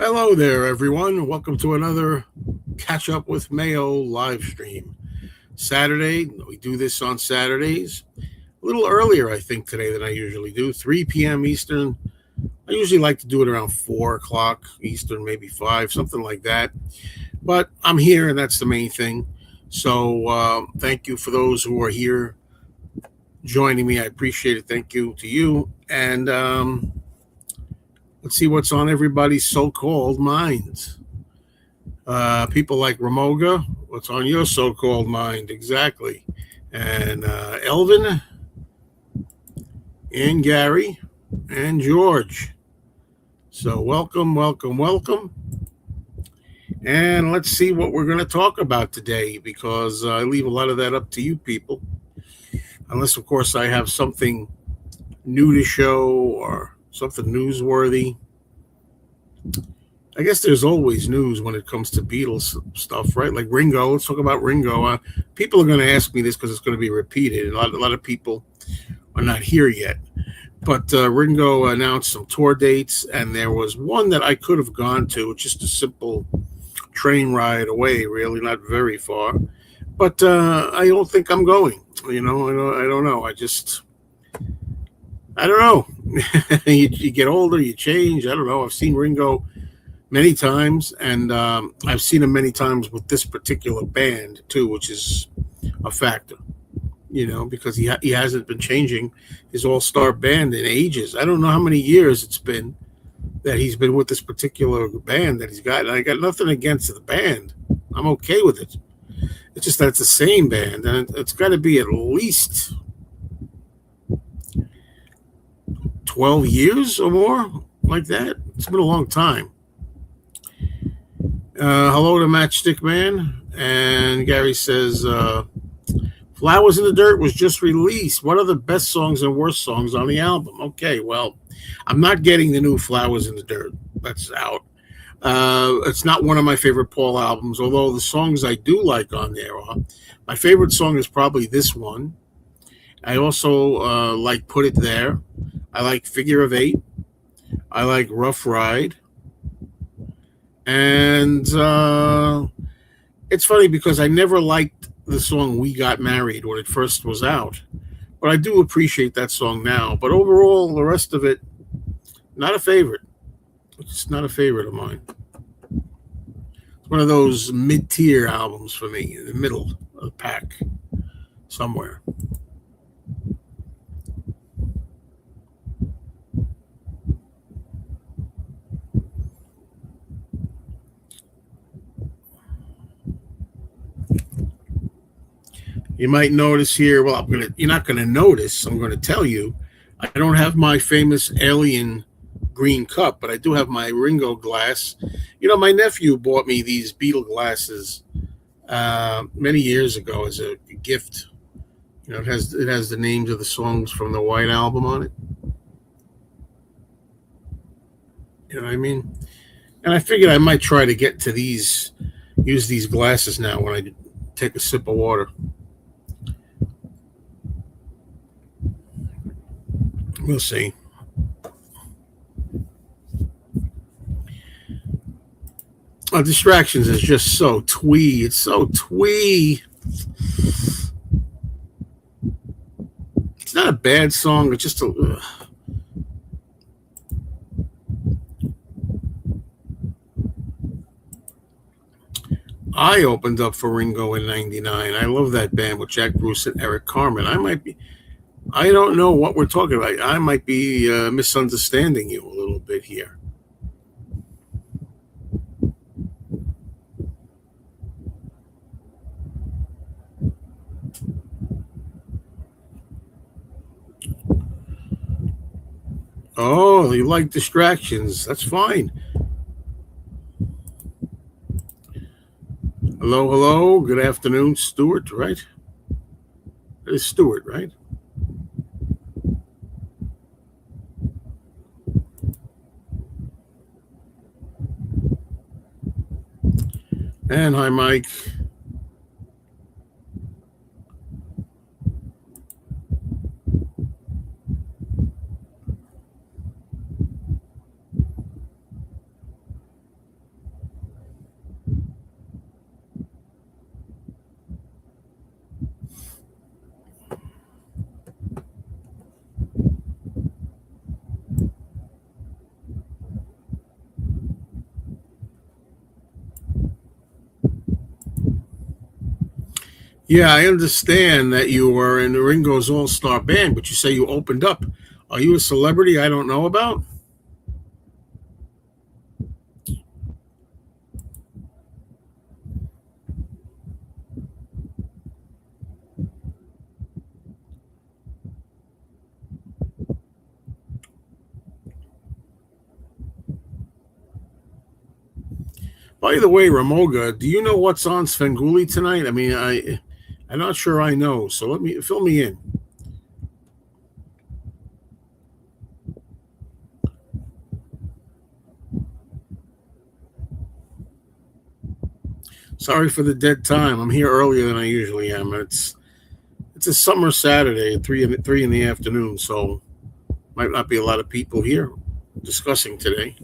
Hello there, everyone. Welcome to another Catchup with Mayo live stream. Saturday, we do this on Saturdays. A little earlier, I think, today than I usually do, 3 p.m. Eastern. I usually like to do it around 4 o'clock Eastern, maybe 5, something like that. But I'm here, and that's the main thing. So thank you for those who are here joining me. I appreciate it. Thank you to you. And let's see what's on everybody's so-called minds. People like Ramoga, what's on your so-called mind exactly? And Elvin and Gary and George. So welcome, welcome, welcome. And let's see what we're going to talk about today, because I leave a lot of that up to you people. Unless, of course, I have something new to show or something newsworthy. I guess there's always news when it comes to Beatles stuff, right? Like Ringo. Let's talk about Ringo. People are going to ask me this because it's going to be repeated. A lot of people are not here yet. But Ringo announced some tour dates, and there was one that I could have gone to, just a simple train ride away, really, not very far. But I don't think I'm going. I don't know. I don't know. You get older, you change. I don't know. I've seen Ringo many times, and I've seen him many times with this particular band too, which is a factor. Because he hasn't been changing his all-star band in ages. I don't know how many years it's been that he's been with this particular band that he's got. And I got nothing against the band. I'm okay with it. It's just that it's the same band, and it's got to be at least 12 years or more, like that. It's been a long time. Hello to Matchstick Man. And Gary says, Flowers in the Dirt was just released. What are the best songs and worst songs on the album? Okay, well, I'm not getting the new Flowers in the Dirt. That's out. It's not one of my favorite Paul albums, although the songs I do like on there are. My favorite song is probably this one. I also like Put It There. I like Figure of Eight. I like Rough Ride. And it's funny because I never liked the song We Got Married when it first was out. But I do appreciate that song now. But overall, the rest of it, not a favorite. It's not a favorite of mine. It's one of those mid-tier albums for me, in the middle of the pack, somewhere. You might notice here, well, you're not gonna notice, I'm gonna tell you, I don't have my famous alien green cup, but I do have my Ringo glass. My nephew bought me these Beatle glasses many years ago as a gift. It has the names of the songs from the White Album on it. You know what I mean? And I figured I might try to get to use these glasses now when I take a sip of water. We'll see. Distractions is just so twee. It's so twee. It's not a bad song. It's just a. I opened up for Ringo in '99. I love that band with Jack Bruce and Eric Carmen. I don't know what we're talking about. I might be misunderstanding you a little bit here. Oh, you like distractions. That's fine. Hello, hello. Good afternoon, Stuart, right? It's Stuart, right? And hi, Mike. Yeah, I understand that you were in Ringo's All-Star Band, but you say you opened up. Are you a celebrity I don't know about? By the way, Ramoga, do you know what's on Svengoolie tonight? I mean, I'm not sure I know, so let me fill me in. Sorry for the dead time. I'm here earlier than I usually am. It's a summer Saturday at three in the afternoon, so might not be a lot of people here discussing today.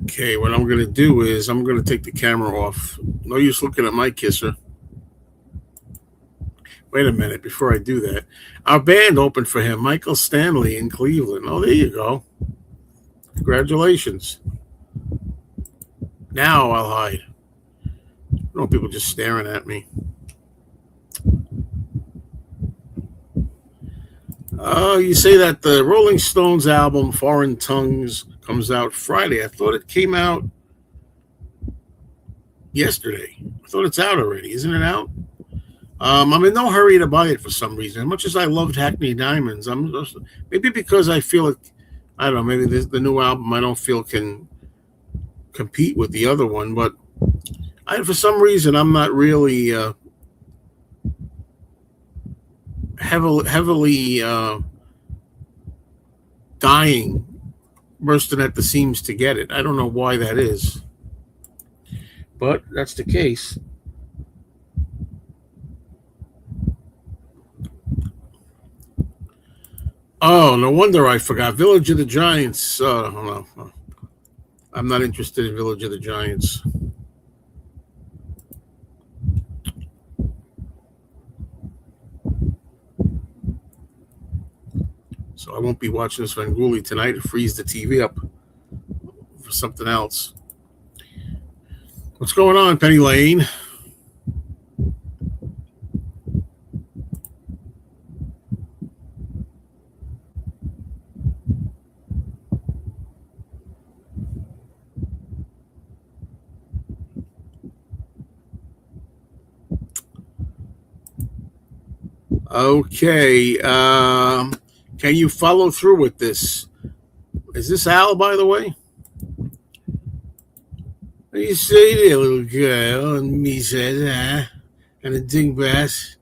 Okay, what I'm going to do is I'm going to take the camera off. No use looking at my kisser. Wait a minute before I do that. Our band opened for him, Michael Stanley in Cleveland. Oh, there you go. Congratulations. Now I'll hide. I don't want people just staring at me. You say that the Rolling Stones album Foreign Tongues comes out Friday. I thought it came out yesterday. I thought it's out already. Isn't it out? I'm in no hurry to buy it for some reason. As much as I loved Hackney Diamonds, maybe because I feel like I don't know. Maybe the new album I don't feel can compete with the other one, but for some reason I'm not really heavily dying, bursting at the seams to get it. I don't know why that is, but that's the case. Oh, no wonder I forgot. Village of the Giants. No, I'm not interested in Village of the Giants. So I won't be watching Svengoolie tonight. Freeze the TV up for something else. What's going on, Penny Lane? Okay. Can you follow through with this? Is this Al, by the way? What do you say there, little girl? And me said, and a dingbat.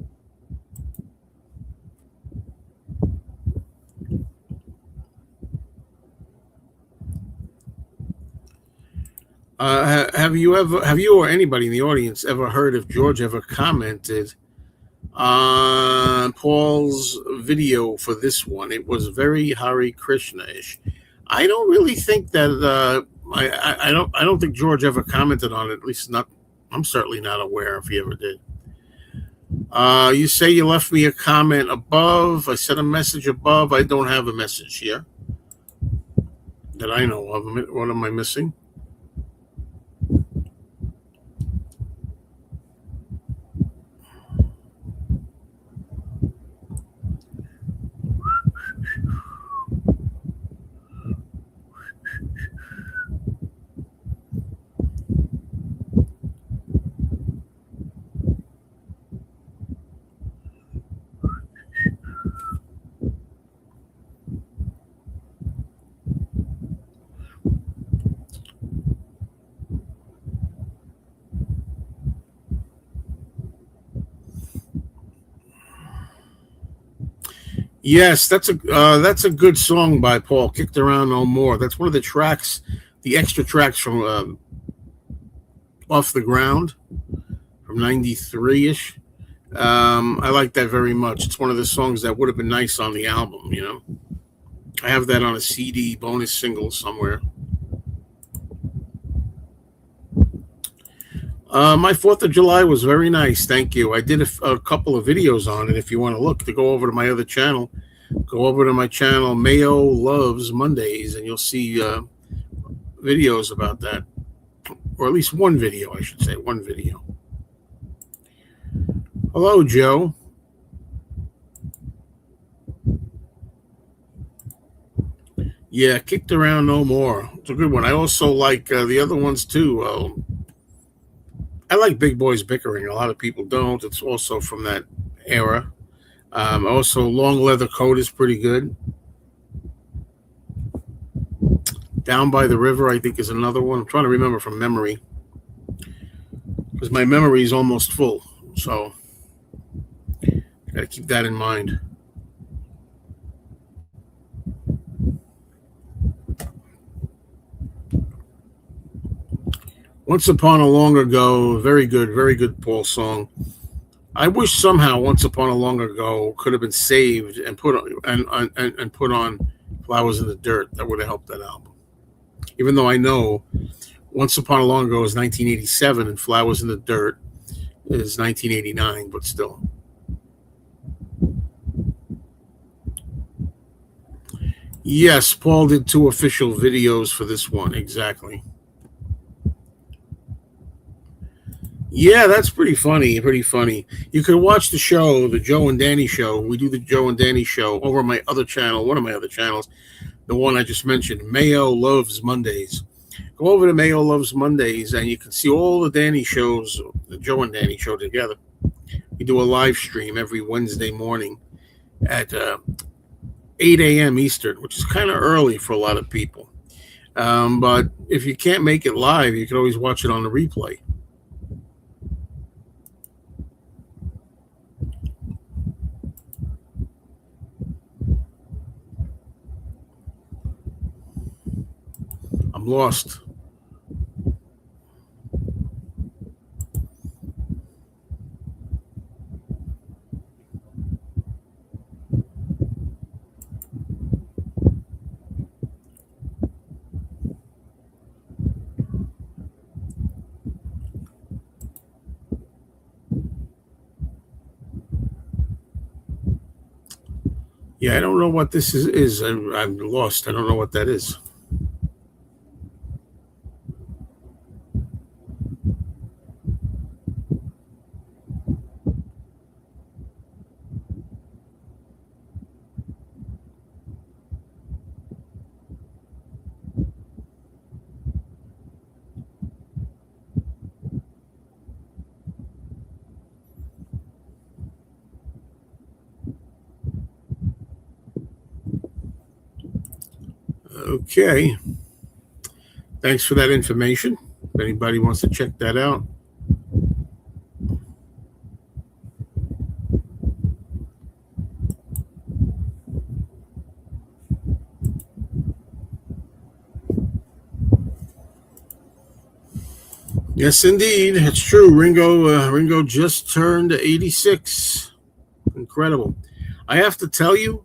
Have you or anybody in the audience ever heard if George ever commented on Paul's video for this one? It was very Hare Krishna-ish. I don't really think that. I don't think George ever commented on it. At least not. I'm certainly not aware if he ever did. You say you left me a comment above. I sent a message above. I don't have a message here that I know of. What am I missing? Yes, that's a good song by Paul. Kicked Around No More. That's one of the tracks, the extra tracks from Off the Ground from '93 ish. I like that very much. It's one of the songs that would have been nice on the album. I have that on a CD bonus single somewhere. My 4th of July was very nice. Thank you. I did a couple of videos on it. If you want to look, to go over to my other channel, go over to my channel, Mayo Loves Mondays, and you'll see videos about that. Or at least one video, I should say. One video. Hello, Joe. Yeah, Kicked Around No More. It's a good one. I also like the other ones too. I like Big Boys Bickering. A lot of people don't. It's also from that era. Also, Long Leather Coat is pretty good. Down by the River, I think, is another one. I'm trying to remember from memory because my memory is almost full. So, got to keep that in mind. Once Upon a Long Ago, very good Paul song. I wish somehow Once Upon a Long Ago could have been saved and put on and put on Flowers in the Dirt. That would have helped that album. Even though I know Once Upon a Long Ago is 1987 and Flowers in the Dirt is 1989, but still. Yes, Paul did 2 official videos for this one, exactly. Yeah, that's pretty funny. Pretty funny. You can watch the show, the Joe and Danny show. We do the Joe and Danny show over on my other channel, one of my other channels, the one I just mentioned, Mayo Loves Mondays. Go over to Mayo Loves Mondays, and you can see all the Danny shows, the Joe and Danny show together. We do a live stream every Wednesday morning at 8 a.m. Eastern, which is kind of early for a lot of people. But if you can't make it live, you can always watch it on the replay. I'm lost. Yeah, I don't know what this is. I'm lost. I don't know what that is. Okay. Thanks for that information. If anybody wants to check that out. Yes, indeed. It's true. Ringo just turned 86. Incredible. I have to tell you,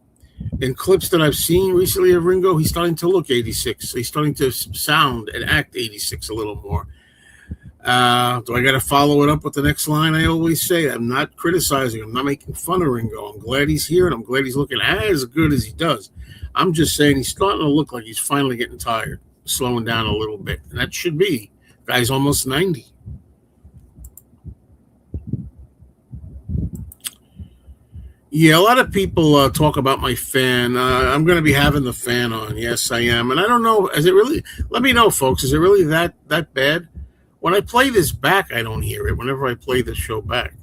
in clips that I've seen recently of Ringo, he's starting to look 86. He's starting to sound and act 86 a little more. Do I got to follow it up with the next line? I always say I'm not criticizing. I'm not making fun of Ringo. I'm glad he's here, and I'm glad he's looking as good as he does. I'm just saying he's starting to look like he's finally getting tired, slowing down a little bit, and that should be. Guy's almost 90. Yeah, a lot of people talk about my fan. I'm going to be having the fan on. Yes, I am. And I don't know, is it really, let me know, folks, is it really that bad? When I play this back, I don't hear it whenever I play the show back.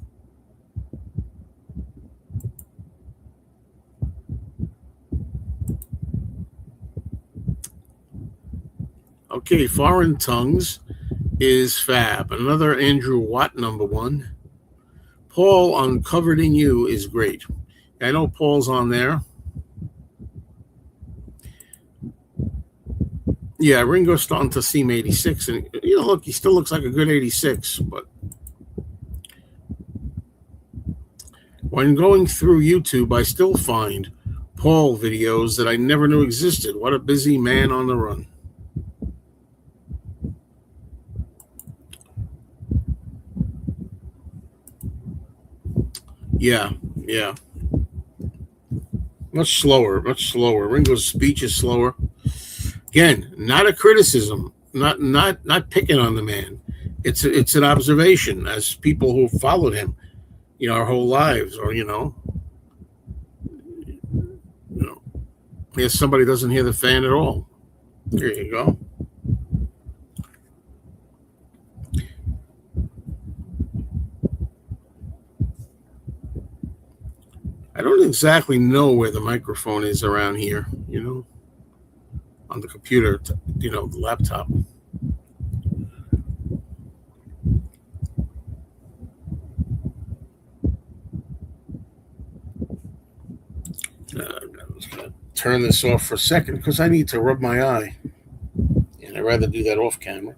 Okay, Foreign Tongues is fab. Another Andrew Watt #1. Paul Uncovered in You is great. I know Paul's on there. Yeah, Ringo's starting to seem 86, and look, he still looks like a good 86. But when going through YouTube, I still find Paul videos that I never knew existed. What a busy man on the run. Yeah, yeah. Much slower, much slower. Ringo's speech is slower. Again, not a criticism, not picking on the man. It's an observation as people who followed him, our whole lives, or you know, if somebody doesn't hear the fan at all. There you go. I don't exactly know where the microphone is around here, on the computer, the laptop. I'm just gonna turn this off for a second because I need to rub my eye, and I'd rather do that off camera.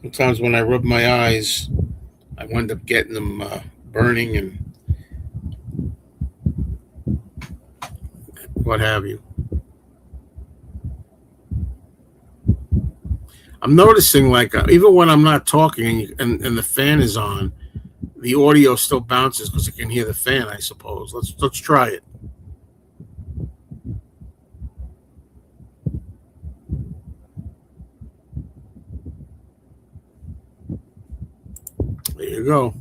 Sometimes when I rub my eyes, I wind up getting them burning and what have you. I'm noticing like even when I'm not talking and the fan is on, the audio still bounces because it can hear the fan. I suppose. Let's try it. There you go.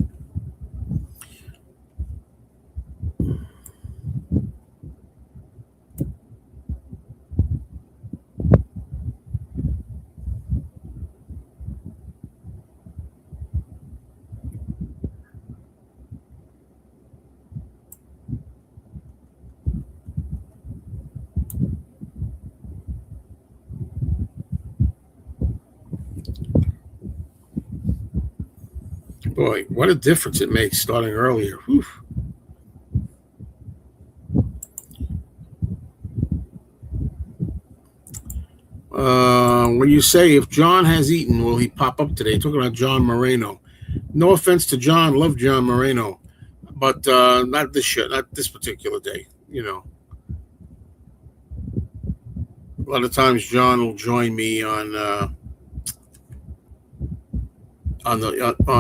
Boy, what a difference it makes starting earlier. Whew. When you say if John has eaten, will he pop up today? Talking about John Moreno. No offense to John, love John Moreno, but not this shit, not this particular day. A lot of times John will join me on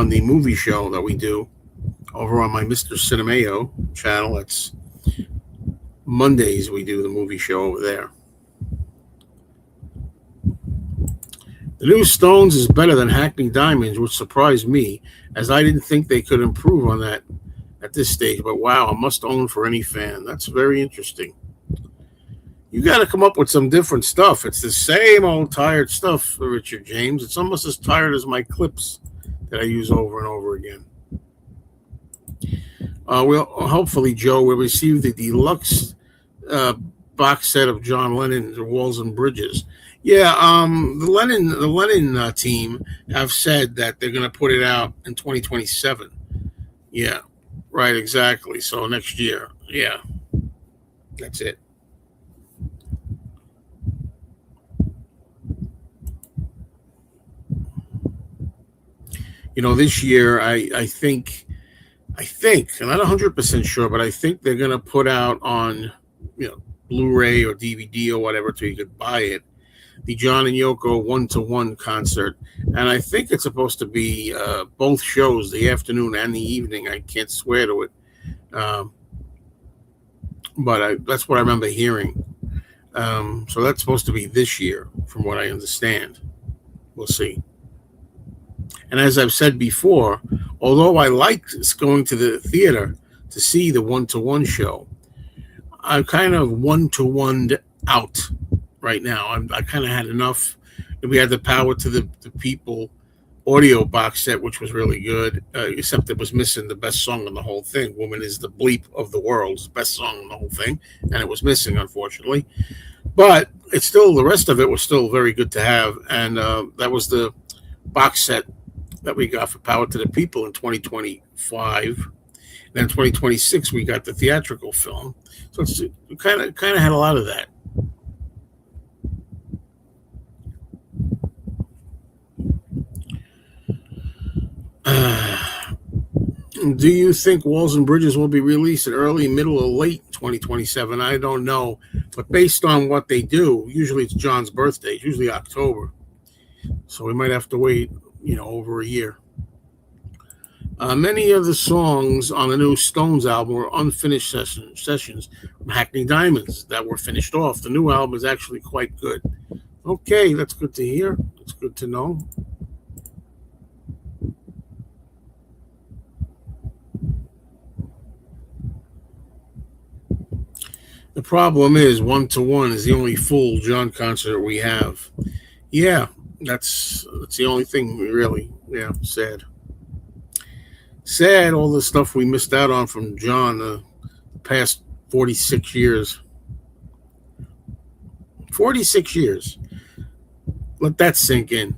the movie show that we do over on my Mr. Cinemayo channel. It's Mondays we do the movie show over there. The new Stones is better than Hackney Diamonds, which surprised me, as I didn't think they could improve on that at this stage. But wow, a must own for any fan. That's very interesting. You got to come up with some different stuff. It's the same old tired stuff, Richard James. It's almost as tired as my clips that I use over and over again. We'll hopefully, Joe, will receive the deluxe box set of John Lennon's Walls and Bridges. Yeah, the Lennon team have said that they're going to put it out in 2027. Yeah, right, exactly. So next year. Yeah, that's it. This year I think I'm not 100% sure, but I think they're going to put out on Blu-ray or DVD or whatever, so you could buy it, the John and Yoko one-to-one concert, and I think it's supposed to be both shows, the afternoon and the evening. I can't swear to it, um, but that's what I remember hearing. So that's supposed to be this year, from what I understand. We'll see. And as I've said before, although I like going to the theater to see the one-to-one show, I'm kind of one-to-one out right now. I kind of had enough. We had the Power to the People audio box set, which was really good, except it was missing the best song on the whole thing. Woman is the bleep of the world's best song on the whole thing, and it was missing, unfortunately. But it's still, the rest of it was still very good to have, and that was the box set that we got for Power to the People in 2025. Then 2026 we got the theatrical film. So it's kind of had a lot of that. Do you think Walls and Bridges will be released in early, middle, or late 2027? I don't know, but based on what they do, usually it's John's birthday. It's usually October, so we might have to wait, over a year. Many of the songs on the new Stones album were unfinished sessions from Hackney Diamonds that were finished off. The new album is actually quite good. Okay, that's good to hear. It's good to know. The problem is, 1-1 is the only full John concert we have. Yeah, that's the only thing really. Yeah, sad. Sad all the stuff we missed out on from John the past 46 years. 46 years. Let that sink in.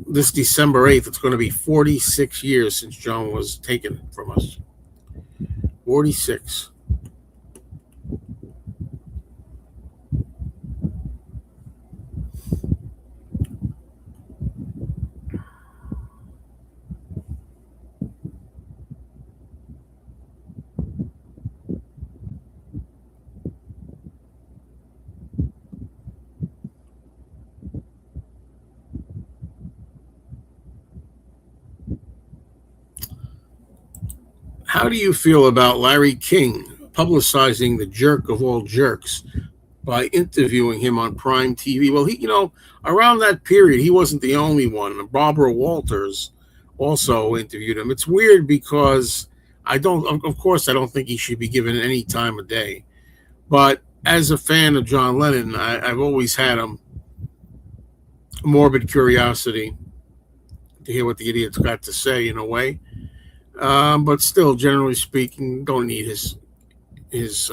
This December 8th, it's going to be 46 years since John was taken from us. 46. How do you feel about Larry King publicizing the jerk of all jerks by interviewing him on Prime TV? Well, around that period, he wasn't the only one. Barbara Walters also interviewed him. It's weird because of course, I don't think he should be given any time of day. But as a fan of John Lennon, I've always had a morbid curiosity to hear what the idiot's got to say in a way. But still, generally speaking, don't need his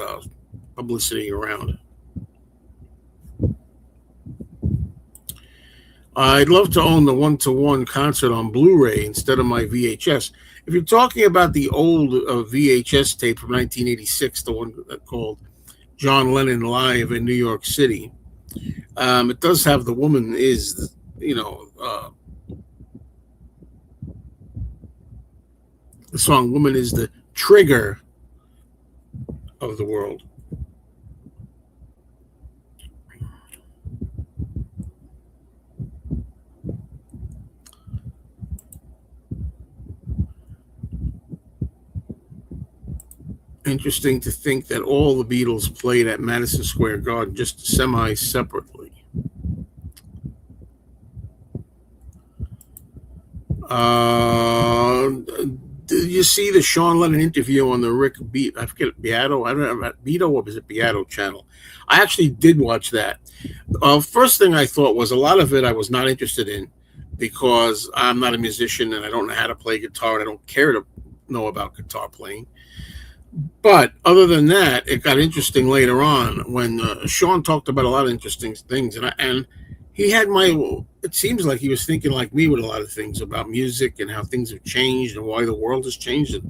publicity around. I'd love to own the 1-1 concert on Blu-ray instead of my VHS. If you're talking about the old VHS tape from 1986, the one called John Lennon Live in New York City, it does have the woman is, the song "Woman is the Trigger of the World." Interesting to think that all the Beatles played at Madison Square Garden just semi-separately. Did you see the Sean Lennon interview on the Rick Beat? I forget Beato. I don't know Beato or was it Beato channel? I actually did watch that. First thing I thought was a lot of it I was not interested in because I'm not a musician and I don't know how to play guitar and I don't care to know about guitar playing. But other than that, it got interesting later on when Sean talked about a lot of interesting things, and he had my. It seems like he was thinking like me with a lot of things about music and how things have changed and why the world has changed and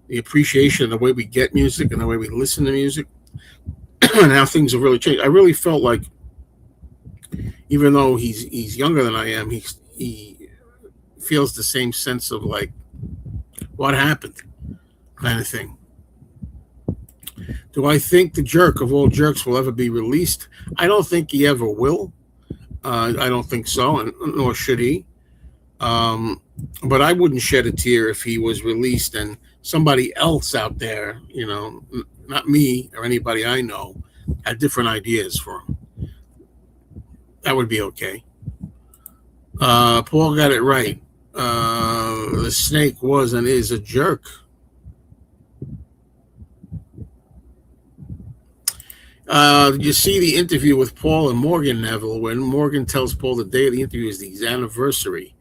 the appreciation of the way we get music and the way we listen to music and how things have really changed. I really felt like, even though he's younger than I am, he feels the same sense of like what happened kind of thing. Do I think the jerk of all jerks will ever be released? I don't think he ever will. I don't think so, and nor should he. But I wouldn't shed a tear if he was released and somebody else out there, not me or anybody I know, had different ideas for him. That would be okay. Paul got it right. The snake was and is a jerk. Did you see the interview with Paul and Morgan Neville when Morgan tells Paul the day of the interview is the anniversary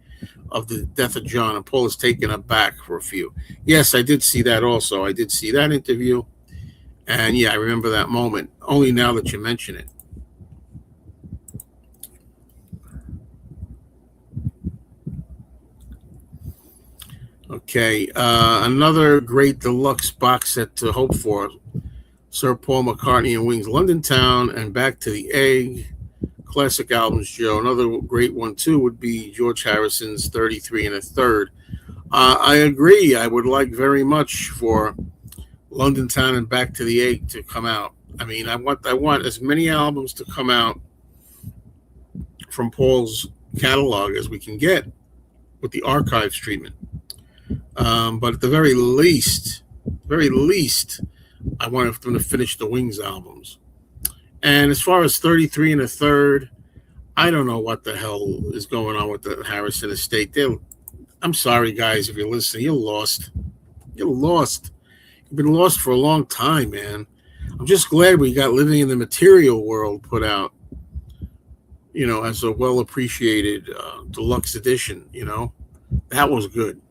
of the death of John, and Paul is taken aback for a few? Yes, I did see that also. I did see that interview, and yeah, I remember that moment, only now that you mention it. Okay, another great deluxe box set to hope for. Sir Paul McCartney and Wings, London Town, and Back to the Egg. Classic albums, Joe. Another great one, too, would be George Harrison's 33 and a Third. I agree. I would like very much for London Town and Back to the Egg to come out. I mean, I want as many albums to come out from Paul's catalog as we can get with the archives treatment. But at the very least, I wanted them to finish the Wings albums. And as far as 33 and a third, I don't know what the hell is going on with the Harrison estate. I'm sorry, guys, if you're listening. You're lost. You're lost. You've been lost for a long time, man. I'm just glad we got Living in the Material World put out, as a well appreciated deluxe edition. That was good.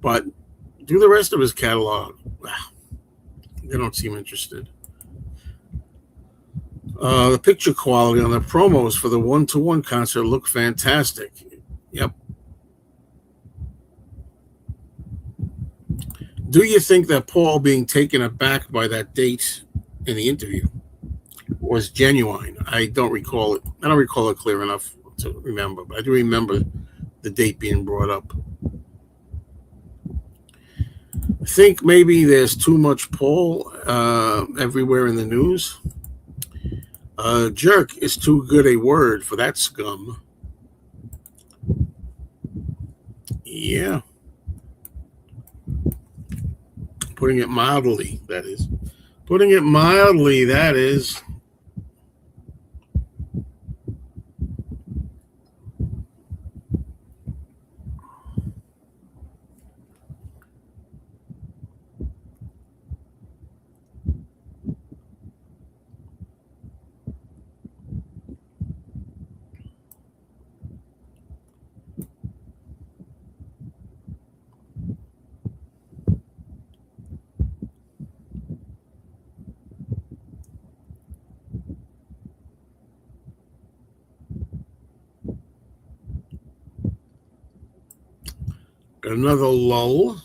But do the rest of his catalog. Wow, they don't seem interested. The picture quality on the promos for the one-to-one concert look fantastic. Yep. Do you think that Paul being taken aback by that date in the interview was genuine? I don't recall it. I don't recall it clear enough to remember, but I do remember the date being brought up. I think maybe there's too much Paul everywhere in the news. Jerk is too good a word for that scum. Yeah. Putting it mildly, that is. Putting it mildly, that is. Another lull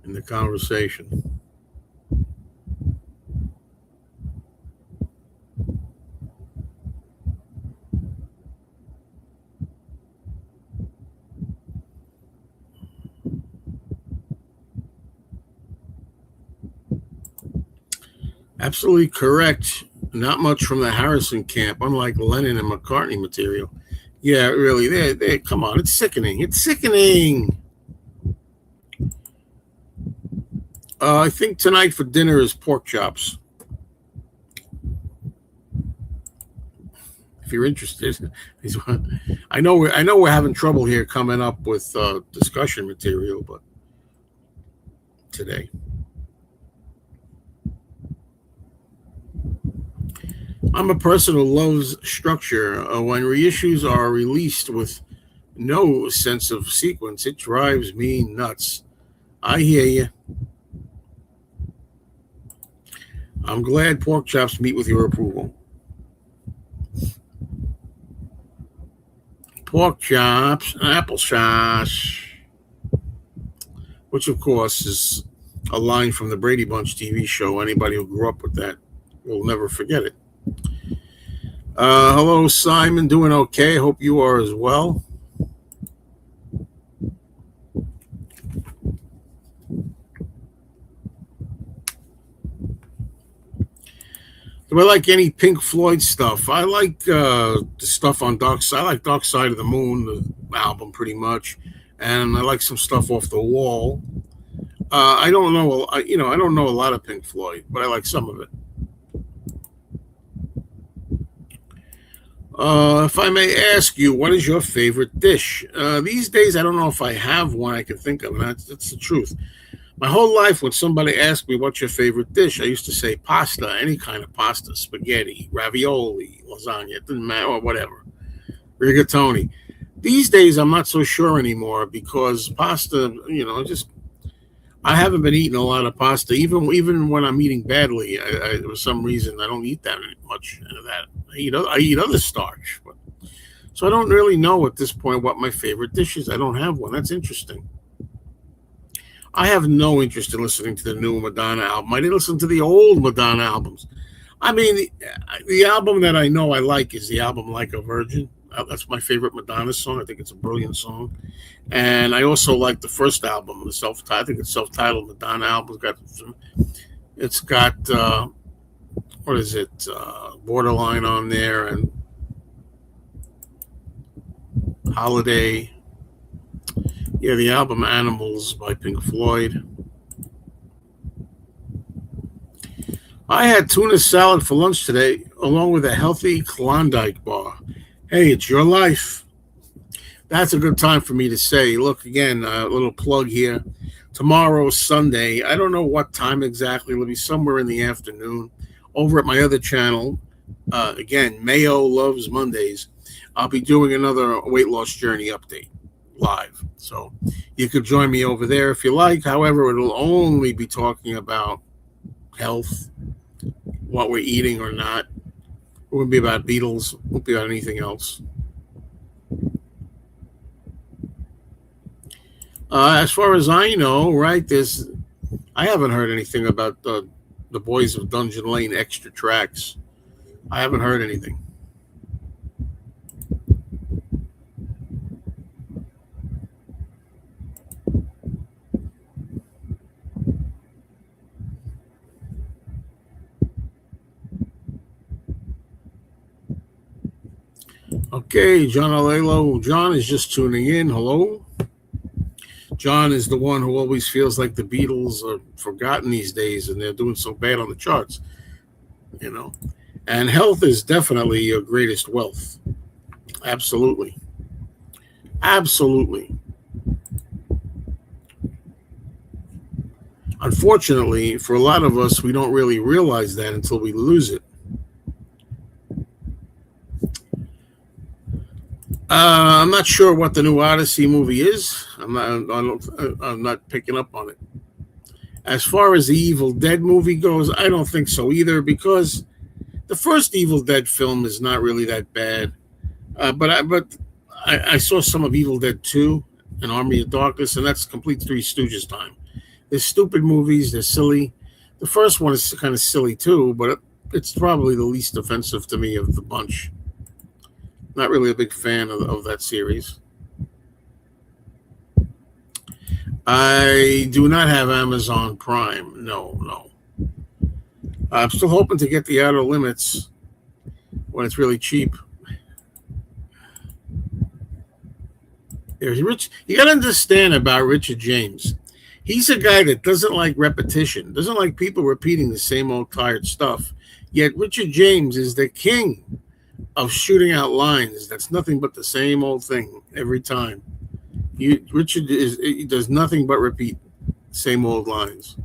in the conversation. Absolutely correct. Not much from the Harrison camp, unlike Lennon and McCartney material. Yeah, really. They come on. It's sickening. It's sickening. I think tonight for dinner is pork chops. If you're interested, I know we're having trouble here coming up with discussion material, but today. I'm a person who loves structure. When reissues are released with no sense of sequence, it drives me nuts. I hear you. I'm glad pork chops meet with your approval. Pork chops and applesauce, which of course is a line from the Brady Bunch TV show. Anybody who grew up with that will never forget it. Hello, Simon. Doing okay. Hope you are as well. Do I like any Pink Floyd stuff? I like the stuff on Dark Side. I like Dark Side of the Moon, the album, pretty much, and I like some stuff off the Wall. I don't know, I don't know a lot of Pink Floyd, but I like some of it. If I may ask you, what is your favorite dish? These days, I don't know if I have one I can think of, and that's the truth. My whole life, when somebody asked me what's your favorite dish, I used to say pasta, any kind of pasta, spaghetti, ravioli, lasagna, it didn't matter, or whatever, rigatoni. These days, I'm not so sure anymore because pasta, I haven't been eating a lot of pasta. Even when I'm eating badly, for some reason I don't eat that much of that. I eat other starch, so I don't really know at this point what my favorite dish is. I don't have one. That's interesting. I have no interest in listening to the new Madonna album. I didn't listen to the old Madonna albums. I mean, the album that I know I like is the album Like a Virgin. That's my favorite Madonna song. I think it's a brilliant song. And I also like the first album, I think it's self-titled Madonna album. It's got what is it? Borderline on there and Holiday. Yeah, the album Animals by Pink Floyd. I had tuna salad for lunch today, along with a healthy Klondike bar. Hey, it's your life. That's a good time for me to say, look, again, a little plug here. Tomorrow, Sunday, I don't know what time exactly. It'll be somewhere in the afternoon over at my other channel. Again, Mayo Loves Mondays. I'll be doing another weight loss journey update live. So you could join me over there if you like. However, it'll only be talking about health, what we're eating or not. It won't be about Beatles. It won't be about anything else. As far as I know, right, I haven't heard anything about the Boys of Dungeon Lane extra tracks. I haven't heard anything. Okay, John Alelo. John is just tuning in. Hello. John is the one who always feels like the Beatles are forgotten these days and they're doing so bad on the charts, you know. And health is definitely your greatest wealth. Absolutely. Absolutely. Unfortunately, for a lot of us, we don't really realize that until we lose it. I'm not sure what the new Odyssey movie is. I'm not picking up on it. As far as the Evil Dead movie goes, I don't think so either because the first Evil Dead film is not really that bad. But I saw some of Evil Dead 2 and Army of Darkness, and that's complete Three Stooges time. They're stupid movies. They're silly. The first one is kind of silly too, but it's probably the least offensive to me of the bunch. Not really a big fan of that series. I do not have Amazon Prime. No. I'm still hoping to get the Outer Limits when it's really cheap. There's Rich. You got to understand about Richard James. He's a guy that doesn't like repetition, doesn't like people repeating the same old tired stuff. Yet Richard James is the king of shooting out lines. That's nothing but the same old thing every time. Richard he does nothing but repeat same old lines.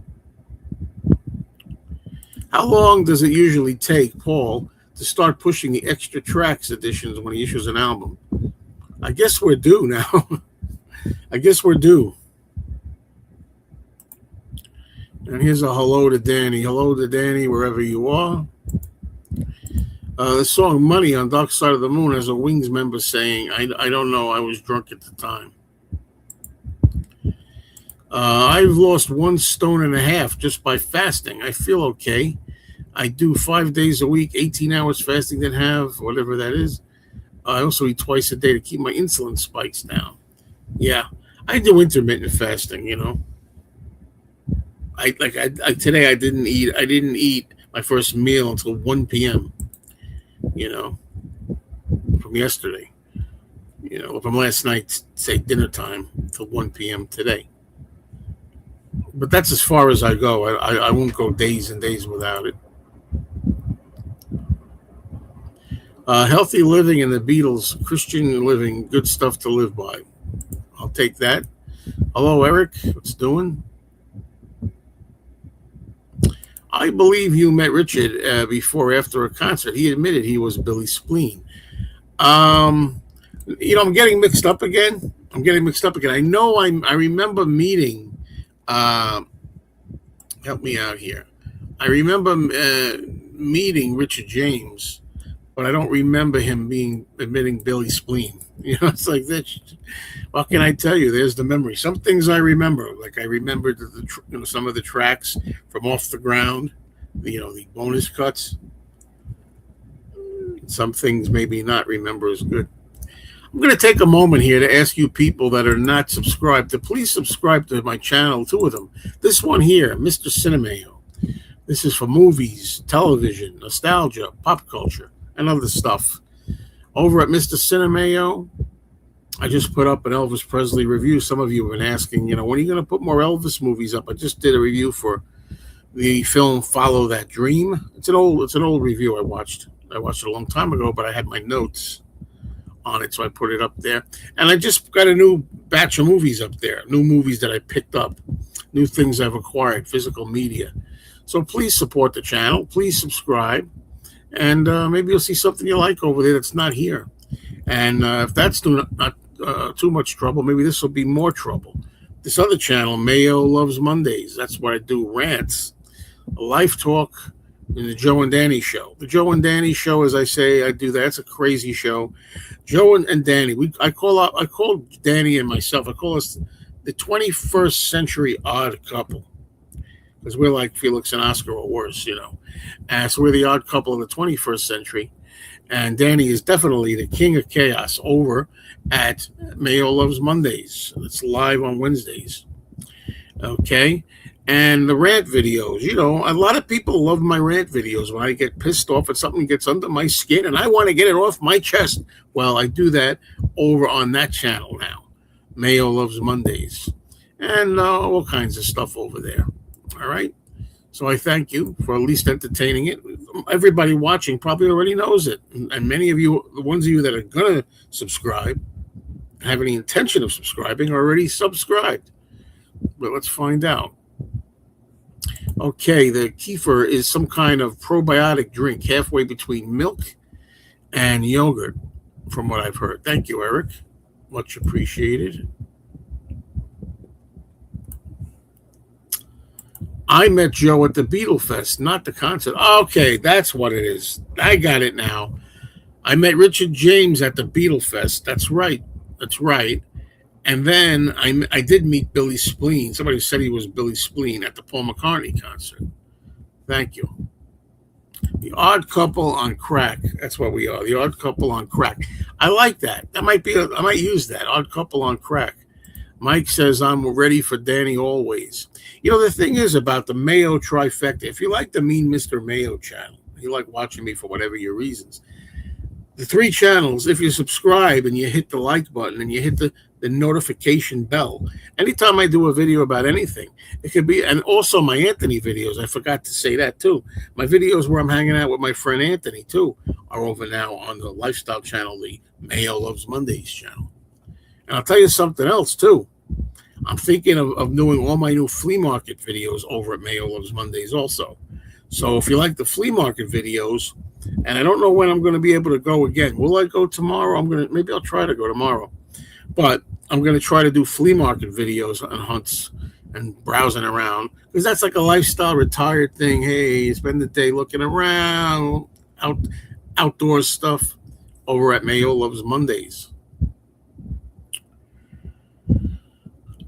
How long does it usually take Paul to start pushing the extra tracks editions when he issues an album? I guess we're due now. I guess we're due. And here's a hello to Danny. Hello to Danny, wherever you are. The song Money on Dark Side of the Moon has a Wings member saying, I don't know, I was drunk at the time. I've lost 1.5 stones just by fasting. I feel okay. I do 5 days a week, 18 hours fasting, then have whatever that is. I also eat twice a day to keep my insulin spikes down. Yeah, I do intermittent fasting, you know. Today I didn't eat my first meal until 1 p.m. You know, from yesterday. You know, from last night, say dinner time till 1 p.m. today. But that's as far as I go. I won't go days and days without it. Healthy living and the Beatles, Christian living, good stuff to live by. I'll take that. Hello, Eric. What's doing? I believe you met Richard before after a concert. He admitted he was Billy Spleen. I'm getting mixed up again. I know I remember meeting. Help me out here. I remember meeting Richard James, but I don't remember him admitting Billy Spleen. You know, it's like that. What can I tell you? There's the memory. Some things I remember, like I remembered some of the tracks from Off the Ground, the bonus cuts. Some things maybe not remember as good. I'm going to take a moment here to ask you people that are not subscribed to please subscribe to my channel, 2 of them. This one here, Mr. Cinemayo. This is for movies, television, nostalgia, pop culture, and other stuff. Over at Mr. Cinemayo, I just put up an Elvis Presley review. Some of you have been asking, when are you going to put more Elvis movies up? I just did a review for the film Follow That Dream. It's an old review I watched. I watched it a long time ago, but I had my notes on it, so I put it up there. And I just got a new batch of movies up there, new movies that I picked up, new things I've acquired, physical media. So please support the channel. Please subscribe, and maybe you'll see something you like over there that's not here. And if that's not too much trouble, maybe this will be more trouble. This other channel, Mayo Loves Mondays, that's what I do, rants, life talk, and the Joe and Danny show. The Joe and Danny show, as I say, I do that. It's a crazy show. Joe and Danny, I call Danny and myself, I call us the 21st century odd couple, because we're like Felix and Oscar or worse. And so we're the odd couple of the 21st century. And Danny is definitely the king of chaos over at Mayo Loves Mondays. It's live on Wednesdays. Okay. And the rant videos, a lot of people love my rant videos when I get pissed off at something gets under my skin and I want to get it off my chest. Well, I do that over on that channel now, Mayo Loves Mondays, and all kinds of stuff over there. All right. So I thank you for at least entertaining it. Everybody watching probably already knows it. And many of you, the ones of you that are going to subscribe, have any intention of subscribing, are already subscribed. But let's find out. Okay, the kefir is some kind of probiotic drink halfway between milk and yogurt, from what I've heard. Thank you, Eric. Much appreciated. I met Joe at the Beatle Fest, not the concert. Okay, that's what it is. I got it now. I met Richard James at the Beatle Fest. That's right. That's right. And then I did meet Billy Spleen. Somebody said he was Billy Spleen at the Paul McCartney concert. Thank you. The odd couple on crack. That's what we are. The odd couple on crack. I like that. I might use that. Odd couple on crack. Mike says, I'm ready for Danny always. The thing is about the Mayo trifecta, if you like the Mean Mr. Mayo channel, you like watching me for whatever your reasons, the three channels, if you subscribe and you hit the like button and you hit the notification bell, anytime I do a video about anything, it could be, and also my Anthony videos, I forgot to say that too. My videos where I'm hanging out with my friend Anthony too are over now on the lifestyle channel, the Mayo Loves Mondays channel. And I'll tell you something else too. I'm thinking of doing all my new flea market videos over at Mayo Loves Mondays also. So if you like the flea market videos, and I don't know when I'm going to be able to go again. Will I go tomorrow? Maybe I'll try to go tomorrow. But I'm going to try to do flea market videos on hunts and browsing around, because that's like a lifestyle retired thing. Hey, you spend the day looking around, outdoors stuff over at Mayo Loves Mondays.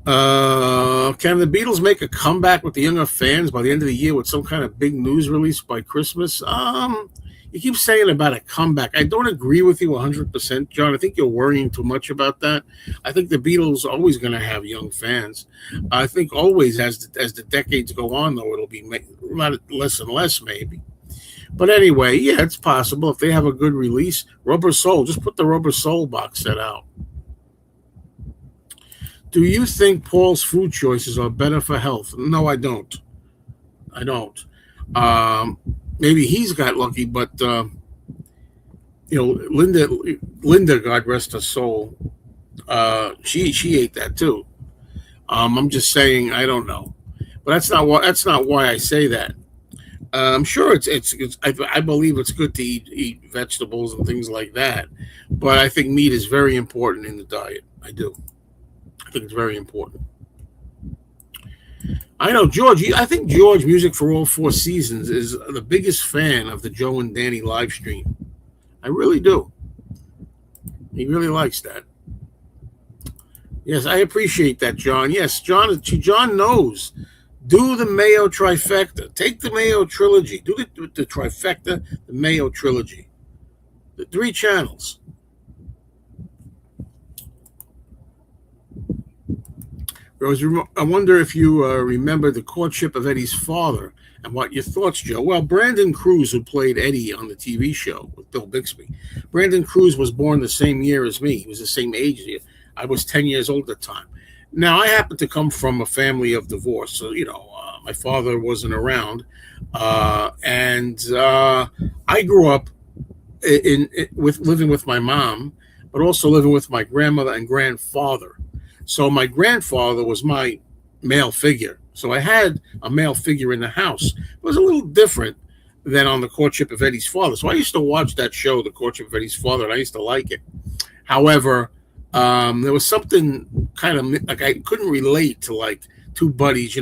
Can the Beatles make a comeback with the younger fans by the end of the year with some kind of big news release by Christmas? You keep saying about a comeback. I don't agree with you 100%, John. I think you're worrying too much about that. I think the Beatles are always going to have young fans. I think always, as the decades go on, though, it'll be less and less, maybe. But anyway, yeah, it's possible if they have a good release. Rubber Soul, just put the Rubber Soul box set out. Do you think Paul's food choices are better for health? No, I don't. Maybe he's got lucky, but Linda, God rest her soul, she ate that too. I'm just saying, I don't know, but that's not why I say that. I'm sure I believe it's good to eat vegetables and things like that, but I think meat is very important in the diet. I do. I think it's very important. I know George. I think George, Music for All Four Seasons, is the biggest fan of the Joe and Danny live stream. I really do. He really likes that. Yes, I appreciate that, John. Yes, John knows. Do the Mayo trifecta. Take the Mayo trilogy. Do the trifecta, the Mayo trilogy. The three channels. Rose, I wonder if you remember the courtship of Eddie's father and what your thoughts, Joe. Well, Brandon Cruz, who played Eddie on the TV show with Bill Bixby, Brandon Cruz was born the same year as me. He was the same age I was 10 years old at the time. Now, I happen to come from a family of divorce, so my father wasn't around, and I grew up with living with my mom, but also living with my grandmother and grandfather. So my grandfather was my male figure. So I had a male figure in the house. It was a little different than on The Courtship of Eddie's Father. So I used to watch that show, The Courtship of Eddie's Father, and I used to like it. However, there was something kind of like I couldn't relate to, like two buddies,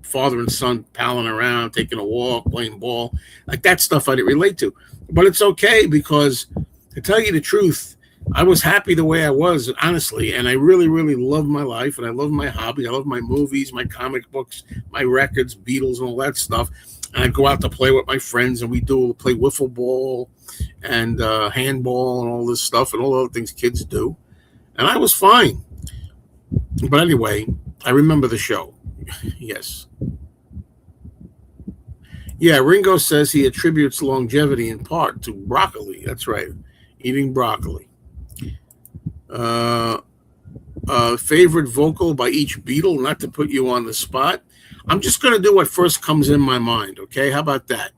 father and son palling around, taking a walk, playing ball, like that stuff I didn't relate to. But it's okay because, to tell you the truth, I was happy the way I was, honestly, and I really, really love my life, and I love my hobby. I love my movies, my comic books, my records, Beatles, and all that stuff. And I go out to play with my friends, and we play wiffle ball and handball and all this stuff and all the other things kids do. And I was fine. But anyway, I remember the show. Yes. Yeah, Ringo says he attributes longevity in part to broccoli. That's right, eating broccoli. Favorite vocal by each Beatle, not to put you on the spot. I'm just going to do what first comes in my mind, okay? How about that?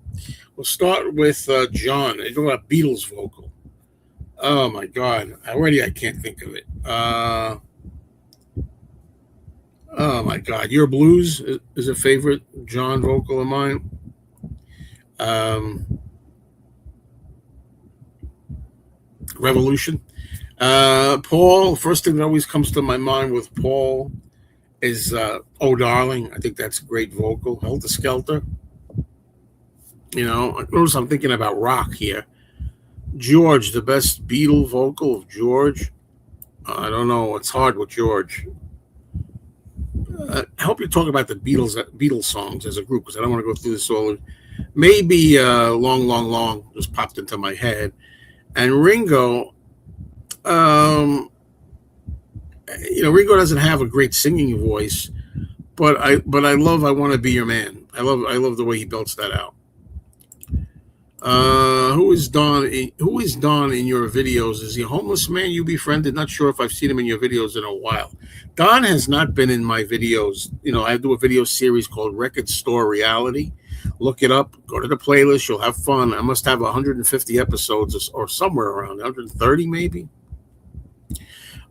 We'll start with John. I do a Beatles vocal. Oh, my God. Already I can't think of it. Oh, my God. Your Blues is a favorite John vocal of mine. Revolution. Paul, first thing that always comes to my mind with Paul is Oh Darling. I think that's a great vocal. Helter Skelter. Notice I'm thinking about rock here. George, the best Beatle vocal of George. I don't know. It's hard with George. I hope you talk about the Beatles songs as a group, because I don't want to go through this all. Maybe Long, Long, Long just popped into my head. And Ringo, Ringo doesn't have a great singing voice, but I love I Want to Be Your Man. I love the way he belts that out. Who is Don in your videos? Is he a homeless man you befriended? Not sure if I've seen him in your videos in a while. Don has not been in my videos. I do a video series called Record Store Reality. Look it up. Go to the playlist. You'll have fun. I must have 150 episodes or somewhere around 130 maybe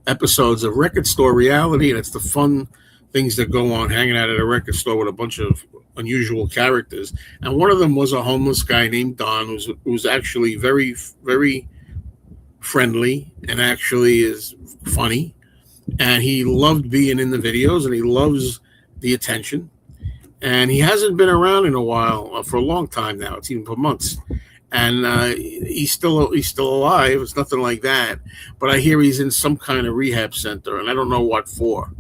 episodes of Record Store Reality, and it's the fun things that go on hanging out at a record store with a bunch of unusual characters. And one of them was a homeless guy named Don, who's actually very, very friendly and actually is funny. And he loved being in the videos, and he loves the attention. And he hasn't been around in a while, for a long time now. It's even for months. And he's still alive. It's nothing like that. But I hear he's in some kind of rehab center, and I don't know what for.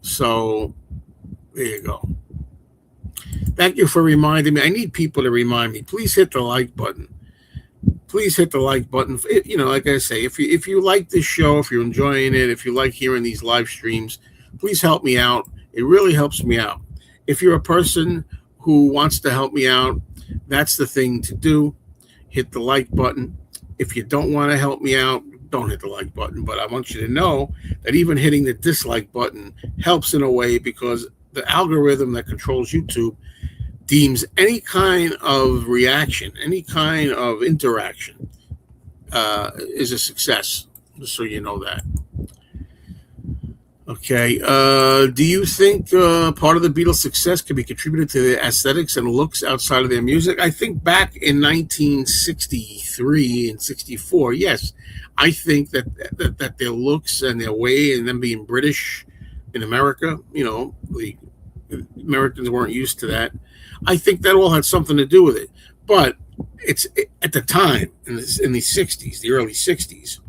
So there you go. Thank you for reminding me. I need people to remind me. Please hit the like button. Please hit the like button. Like I say, if you like this show, if you're enjoying it, if you like hearing these live streams, please help me out. It really helps me out. If you're a person who wants to help me out, that's the thing to do. Hit the like button. If you don't want to help me out, don't hit the like button. But I want you to know that even hitting the dislike button helps in a way, because the algorithm that controls YouTube deems any kind of reaction, any kind of interaction is a success, just so you know that. Okay. Do you think part of the Beatles' success can be contributed to their aesthetics and looks outside of their music? I think back in 1963 and 64, yes. I think that their looks and their way, and them being British in America, the Americans weren't used to that. I think that all had something to do with it. But it's at the time, in the 60s, the early 60s.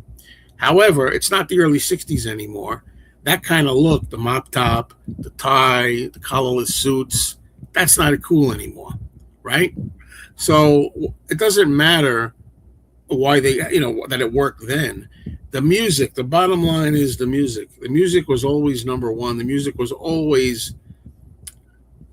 However, it's not the early 60s anymore. That kind of look, the mop top, the tie, the collarless suits, that's not cool anymore, right? So it doesn't matter why that it worked then. The music, the bottom line is the music. The music was always number one. The music was always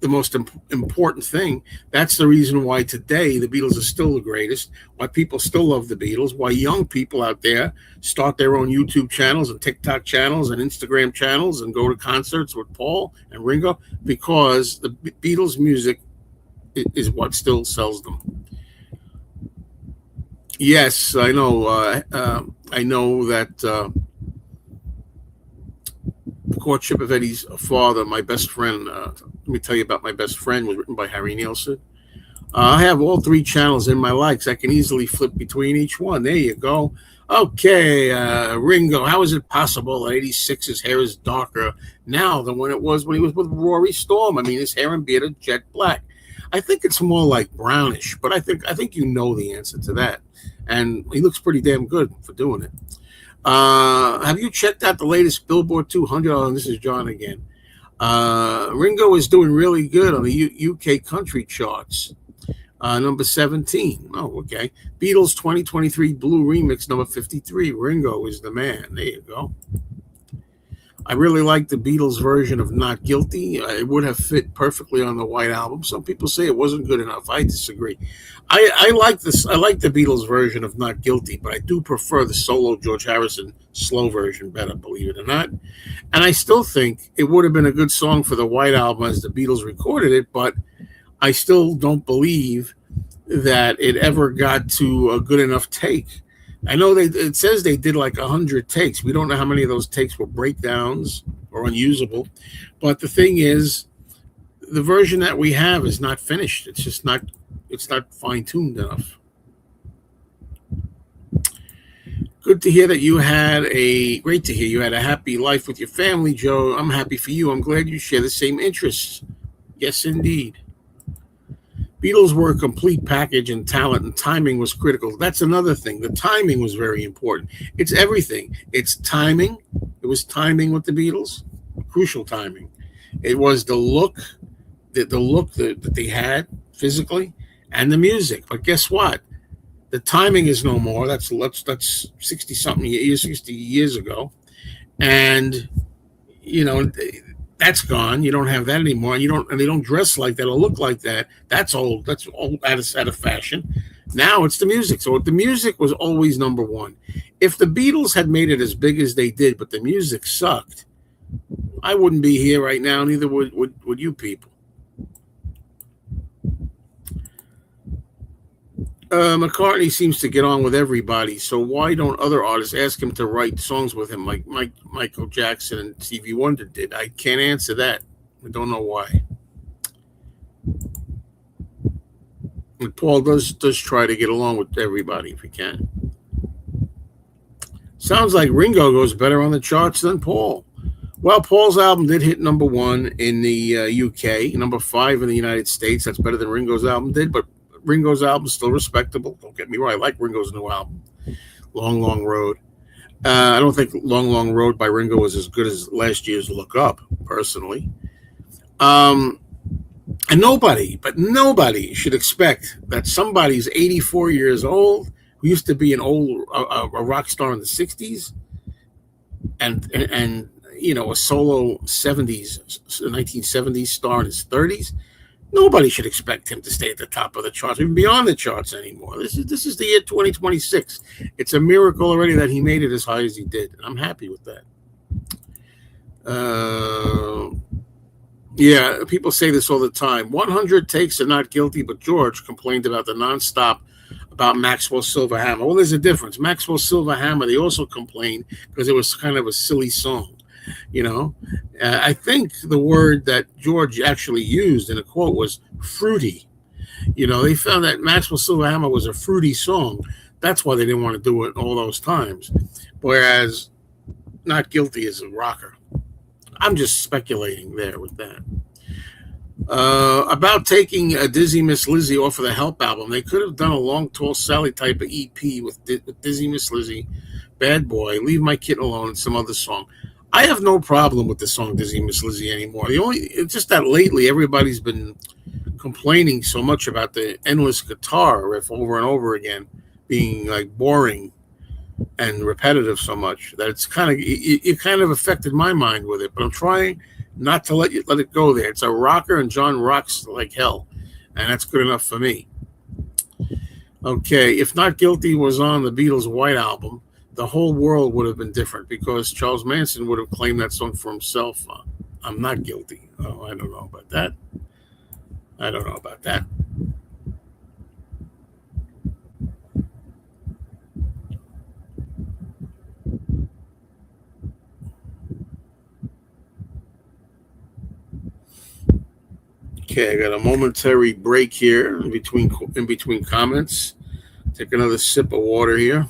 the most important thing. That's the reason why today the Beatles are still the greatest, why people still love the Beatles, why young people out there start their own YouTube channels and TikTok channels and Instagram channels and go to concerts with Paul and Ringo, because the Beatles music is what still sells them. Yes, I know. I know that Courtship of Eddie's Father, my best friend. Let me tell you about my best friend. Was written by Harry Nielsen. I have all three channels in my likes. I can easily flip between each one. There you go. Okay, Ringo. How is it possible at 86 his hair is darker now than when it was when he was with Rory Storm? I mean, his hair and beard are jet black. I think it's more like brownish, but I think you know the answer to that, and he looks pretty damn good for doing it. Have you checked out the latest Billboard 200? Oh, this is John again. Ringo is doing really good on the UK country charts. Number 17. Oh, okay. Beatles 2023 Blue Remix, number 53. Ringo is the man. There you go. I really like the Beatles version of Not Guilty. It would have fit perfectly on the White Album. Some people say it wasn't good enough. I disagree. I like this. I like the Beatles version of Not Guilty, but I do prefer the solo George Harrison slow version better, believe it or not. And I still think it would have been a good song for the White Album as the Beatles recorded it, but I still don't believe that it ever got to a good enough take. I know it says they did like 100 takes. We don't know how many of those takes were breakdowns or unusable. But the thing is, the version that we have is not finished. It's not fine-tuned enough. Great to hear you had a happy life with your family, Joe. I'm happy for you. I'm glad you share the same interests. Yes, indeed. Beatles were a complete package, and talent and timing was critical. That's another thing. The timing was very important. It's everything. It's timing. It was timing with the Beatles, crucial timing. It was the look, that they had physically, and the music. But guess what? The timing is no more. That's 60 something years, 60 years ago, and you know that's gone. You don't have that anymore. And they don't dress like that or look like that. That's old. That's old, out of fashion. Now it's the music. So the music was always number one. If the Beatles had made it as big as they did, but the music sucked, I wouldn't be here right now. Neither would you people. McCartney seems to get on with everybody, so why don't other artists ask him to write songs with him like Michael Jackson and Stevie Wonder did? I can't answer that. I don't know why. And Paul does try to get along with everybody if he can. Sounds like Ringo goes better on the charts than Paul. Well, Paul's album did hit number 1 in the UK, number 5 in the United States. That's better than Ringo's album did, but Ringo's album is still respectable. Don't get me wrong. I like Ringo's new album, Long, Long Road. I don't think Long, Long Road by Ringo was as good as last year's Look Up, personally. And nobody should expect that somebody's 84 years old, who used to be a rock star in the 60s, and a solo 1970s star in his 30s. Nobody should expect him to stay at the top of the charts, even beyond the charts anymore. This is the year 2026. It's a miracle already that he made it as high as he did. And I'm happy with that. Yeah, people say this all the time. 100 takes are not guilty, but George complained about the nonstop about Maxwell Silver Hammer. Well, there's a difference. Maxwell Silver Hammer, they also complained because it was kind of a silly song. I think the word that George actually used in a quote was fruity. They found that Maxwell Silverhammer was a fruity song. That's why they didn't want to do it all those times. Whereas Not Guilty is a rocker. I'm just speculating there with that. About taking Dizzy Miss Lizzie off of the Help album, they could have done a Long Tall Sally type of EP with Dizzy Miss Lizzie, Bad Boy, Leave My Kitten Alone, and some other song. I have no problem with the song Dizzy Miss Lizzie anymore. It's just that lately everybody's been complaining so much about the endless guitar riff over and over again being like boring and repetitive so much that it's it kind of affected my mind with it. But I'm trying not to let it go there. It's a rocker, and John rocks like hell, and that's good enough for me. Okay, if Not Guilty was on the Beatles' White Album, the whole world would have been different because Charles Manson would have claimed that song for himself. I'm not guilty. Oh, I don't know about that. I don't know about that. Okay, I got a momentary break here in between comments. Take another sip of water here.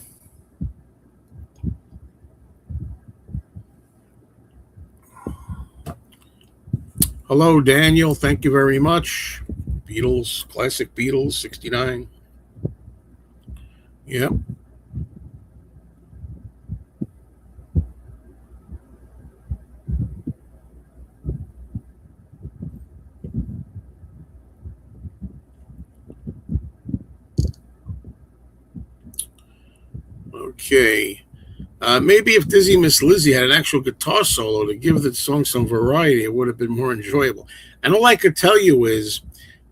Hello, Daniel. Thank you very much. Beatles, classic Beatles, 69. Yep. Okay. Maybe if Dizzy Miss Lizzy had an actual guitar solo to give the song some variety, it would have been more enjoyable. And all I could tell you is,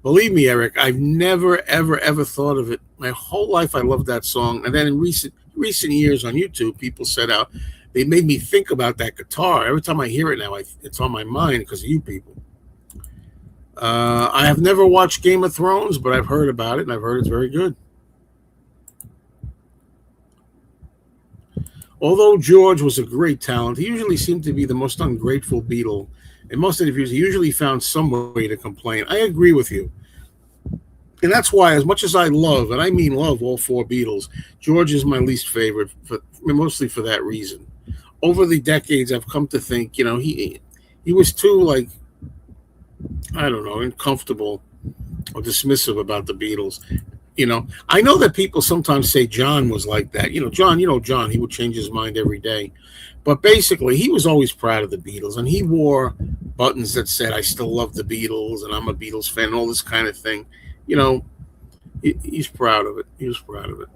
believe me, Eric, I've never, ever, ever thought of it. My whole life, I loved that song. And then in recent years on YouTube, people said out they made me think about that guitar. Every time I hear it now, it's on my mind because of you people. I have never watched Game of Thrones, but I've heard about it, and I've heard it's very good. Although George was a great talent, he usually seemed to be the most ungrateful Beatle. In most interviews, he usually found some way to complain. I agree with you. And that's why, as much as I love, and I mean love, all four Beatles, George is my least favorite, mostly for that reason. Over the decades, I've come to think, he was too, like, I don't know, uncomfortable or dismissive about the Beatles. I know that people sometimes say John was like that. John, he would change his mind every day. But basically, he was always proud of the Beatles, and he wore buttons that said, I still love the Beatles, and I'm a Beatles fan, and all this kind of thing. You know, he's proud of it. He was proud of it.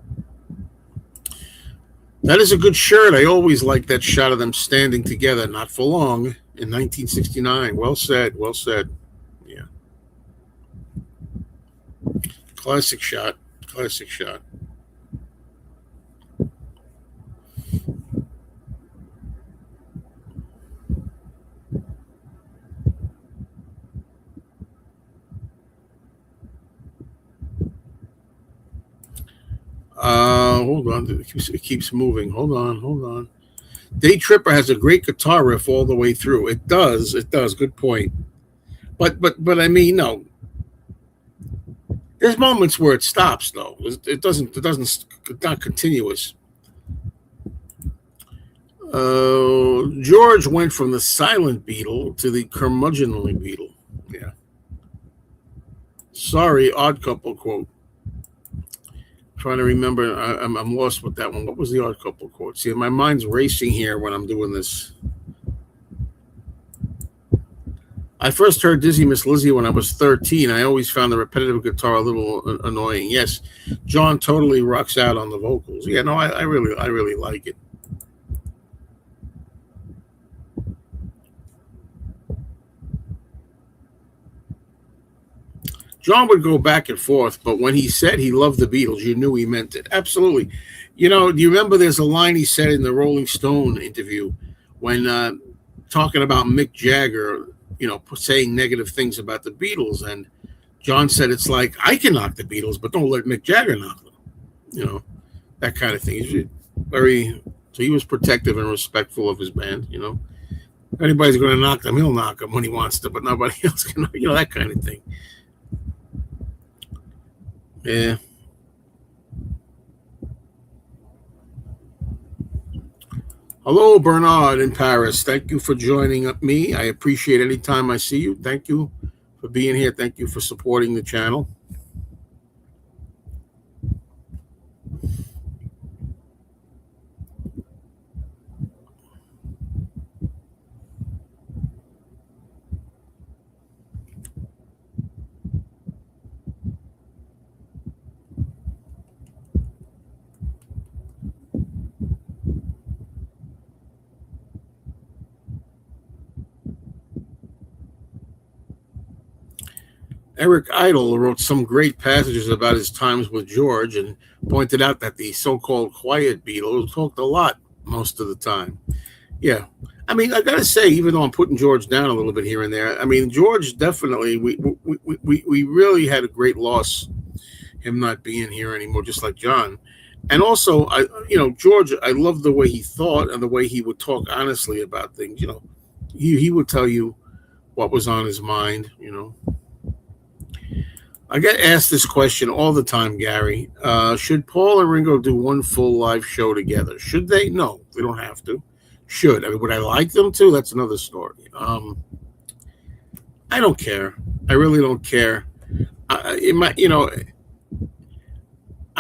That is a good shirt. I always like that shot of them standing together, not for long, in 1969. Well said. Well said. Yeah. Classic shot. Classic shot. Hold on. It keeps moving. Hold on. Hold on. Day Tripper has a great guitar riff all the way through. It does. It does. Good point. But I mean, no. There's moments where it stops though. It doesn't. It doesn't. It's not continuous. George went from the silent Beatle to the curmudgeonly Beatle. Yeah. Sorry, Odd Couple quote. Trying to remember. I'm lost with that one. What was the Odd Couple quote? See, my mind's racing here when I'm doing this. I first heard Dizzy Miss Lizzy when I was 13. I always found the repetitive guitar a little annoying. Yes, John totally rocks out on the vocals. Yeah, no, I really like it. John would go back and forth, but when he said he loved the Beatles, you knew he meant it. Absolutely. Do you remember there's a line he said in the Rolling Stone interview when talking about Mick Jagger, saying negative things about the Beatles, and John said it's like I can knock the Beatles, but don't let Mick Jagger knock them. That kind of thing. He's very so he was protective and respectful of his band. If anybody's going to knock them, he'll knock them when he wants to, but nobody else can. That kind of thing. Yeah. Hello, Bernard in Paris. Thank you for joining me. I appreciate any time I see you. Thank you for being here. Thank you for supporting the channel. Eric Idle wrote some great passages about his times with George and pointed out that the so-called quiet Beatles talked a lot most of the time. Yeah. I mean, I gotta say, even though I'm putting George down a little bit here and there, I mean, George definitely, we really had a great loss, him not being here anymore, just like John. And also, George, I love the way he thought and the way he would talk honestly about things. He would tell you what was on his mind. I get asked this question all the time, Gary. Should Paul and Ringo do one full live show together? Should they? No, they don't have to. Should. I mean, would I like them to? That's another story. I don't care. I really don't care. I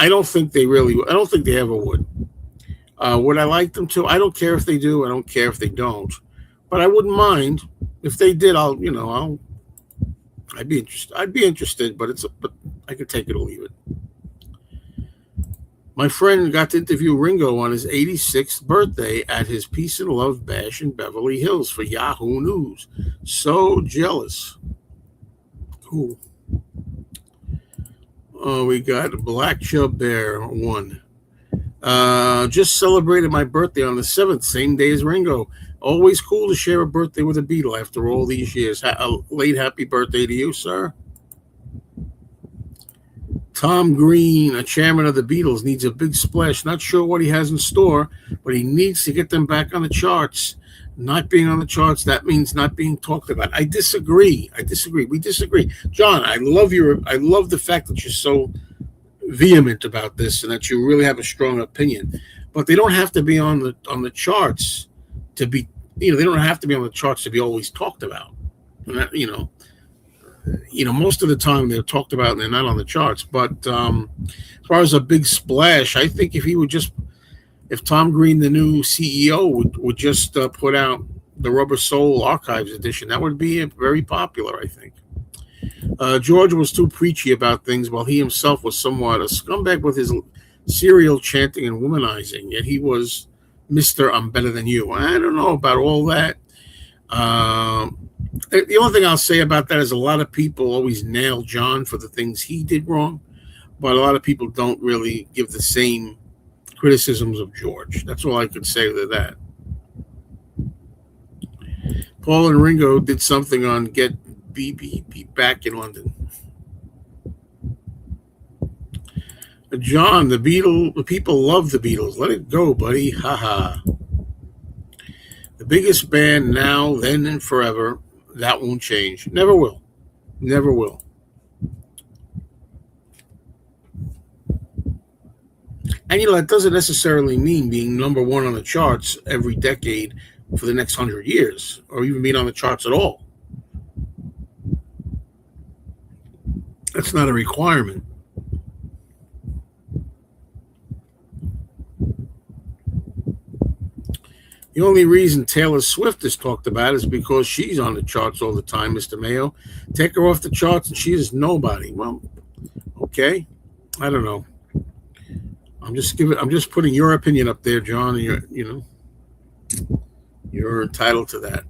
don't think they really. I don't think they ever would. Would I like them to? I don't care if they do. I don't care if they don't. But I wouldn't mind if they did. I'd be interested. But I could take it or leave it. My friend got to interview Ringo on his 86th birthday at his Peace and Love Bash in Beverly Hills for Yahoo News. So jealous. Cool. Oh, we got Black Chub Bear 1. Just celebrated my birthday on the 7th, same day as Ringo. Always cool to share a birthday with a Beatle after all these years. A late happy birthday to you, sir. Tom Green, a chairman of the Beatles, needs a big splash. Not sure what he has in store, but he needs to get them back on the charts. Not being on the charts, that means not being talked about. I disagree. We disagree. John, I love the fact that you're so vehement about this and that you really have a strong opinion. But they don't have to be on the charts to be, they don't have to be on the charts to be always talked about. And that, most of the time they're talked about and they're not on the charts. But as far as a big splash, I think if Tom Green, the new CEO, would just put out the Rubber Soul Archives edition, that would be very popular, I think. George was too preachy about things, while he himself was somewhat a scumbag with his serial chanting and womanizing. Yet he was Mr. I'm better than you. I don't know about all that. The only thing I'll say about that is a lot of people always nail John for the things he did wrong, but a lot of people don't really give the same criticisms of George. That's all I could say to that. Paul and Ringo did something on Get BB back in London. John, the people love the Beatles. Let it go, buddy. Ha. The biggest band now, then, and forever. That won't change. Never will. Never will. And that doesn't necessarily mean being number one on the charts every decade for the next 100 years, or even being on the charts at all. That's not a requirement. The only reason Taylor Swift is talked about is because she's on the charts all the time, Mr. Mayo. Take her off the charts and she is nobody. Well, okay. I don't know. I'm just putting your opinion up there, John. And you're entitled to that.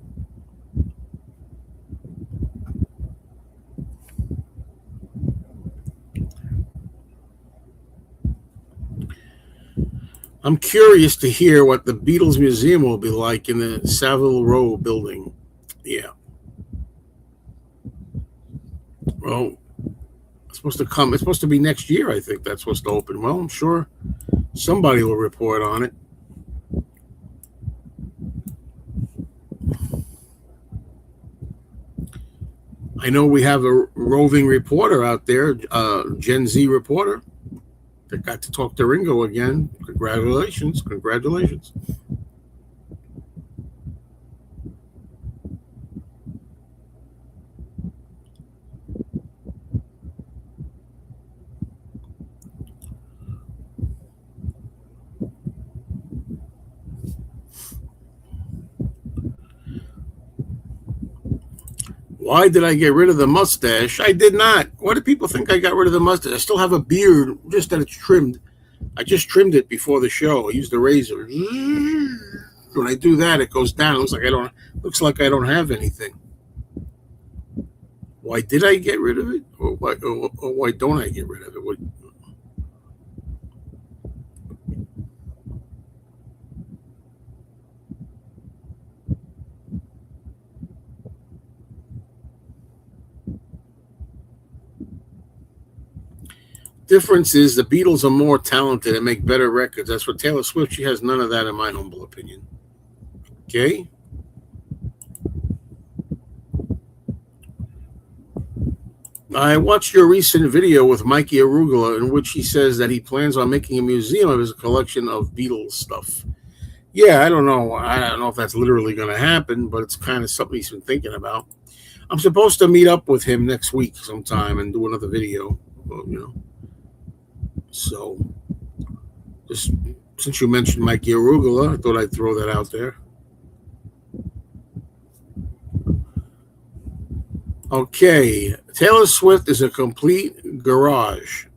I'm curious to hear what the Beatles Museum will be like in the Savile Row building. Yeah. Well, it's supposed to be next year, I think that's supposed to open. Well, I'm sure somebody will report on it. I know we have a roving reporter out there, Gen Z reporter, that got to talk to Ringo again. Congratulations. Why did I get rid of the mustache? I did not. Why do people think I got rid of the mustache? I still have a beard, just that it's trimmed. I just trimmed it before the show. I used the razor. When I do that, it goes down. It looks like I don't have anything. Why did I get rid of it? Or why don't I get rid of it? What, difference is the Beatles are more talented and make better records. As for Taylor Swift, she has none of that, in my humble opinion. Okay? I watched your recent video with Mikey Arugula in which he says that he plans on making a museum of his collection of Beatles stuff. Yeah, I don't know. I don't know if that's literally going to happen, but it's kind of something he's been thinking about. I'm supposed to meet up with him next week sometime and do another video, So, just since you mentioned Mikey Arugula, I thought I'd throw that out there. Okay, Taylor Swift is a complete garage.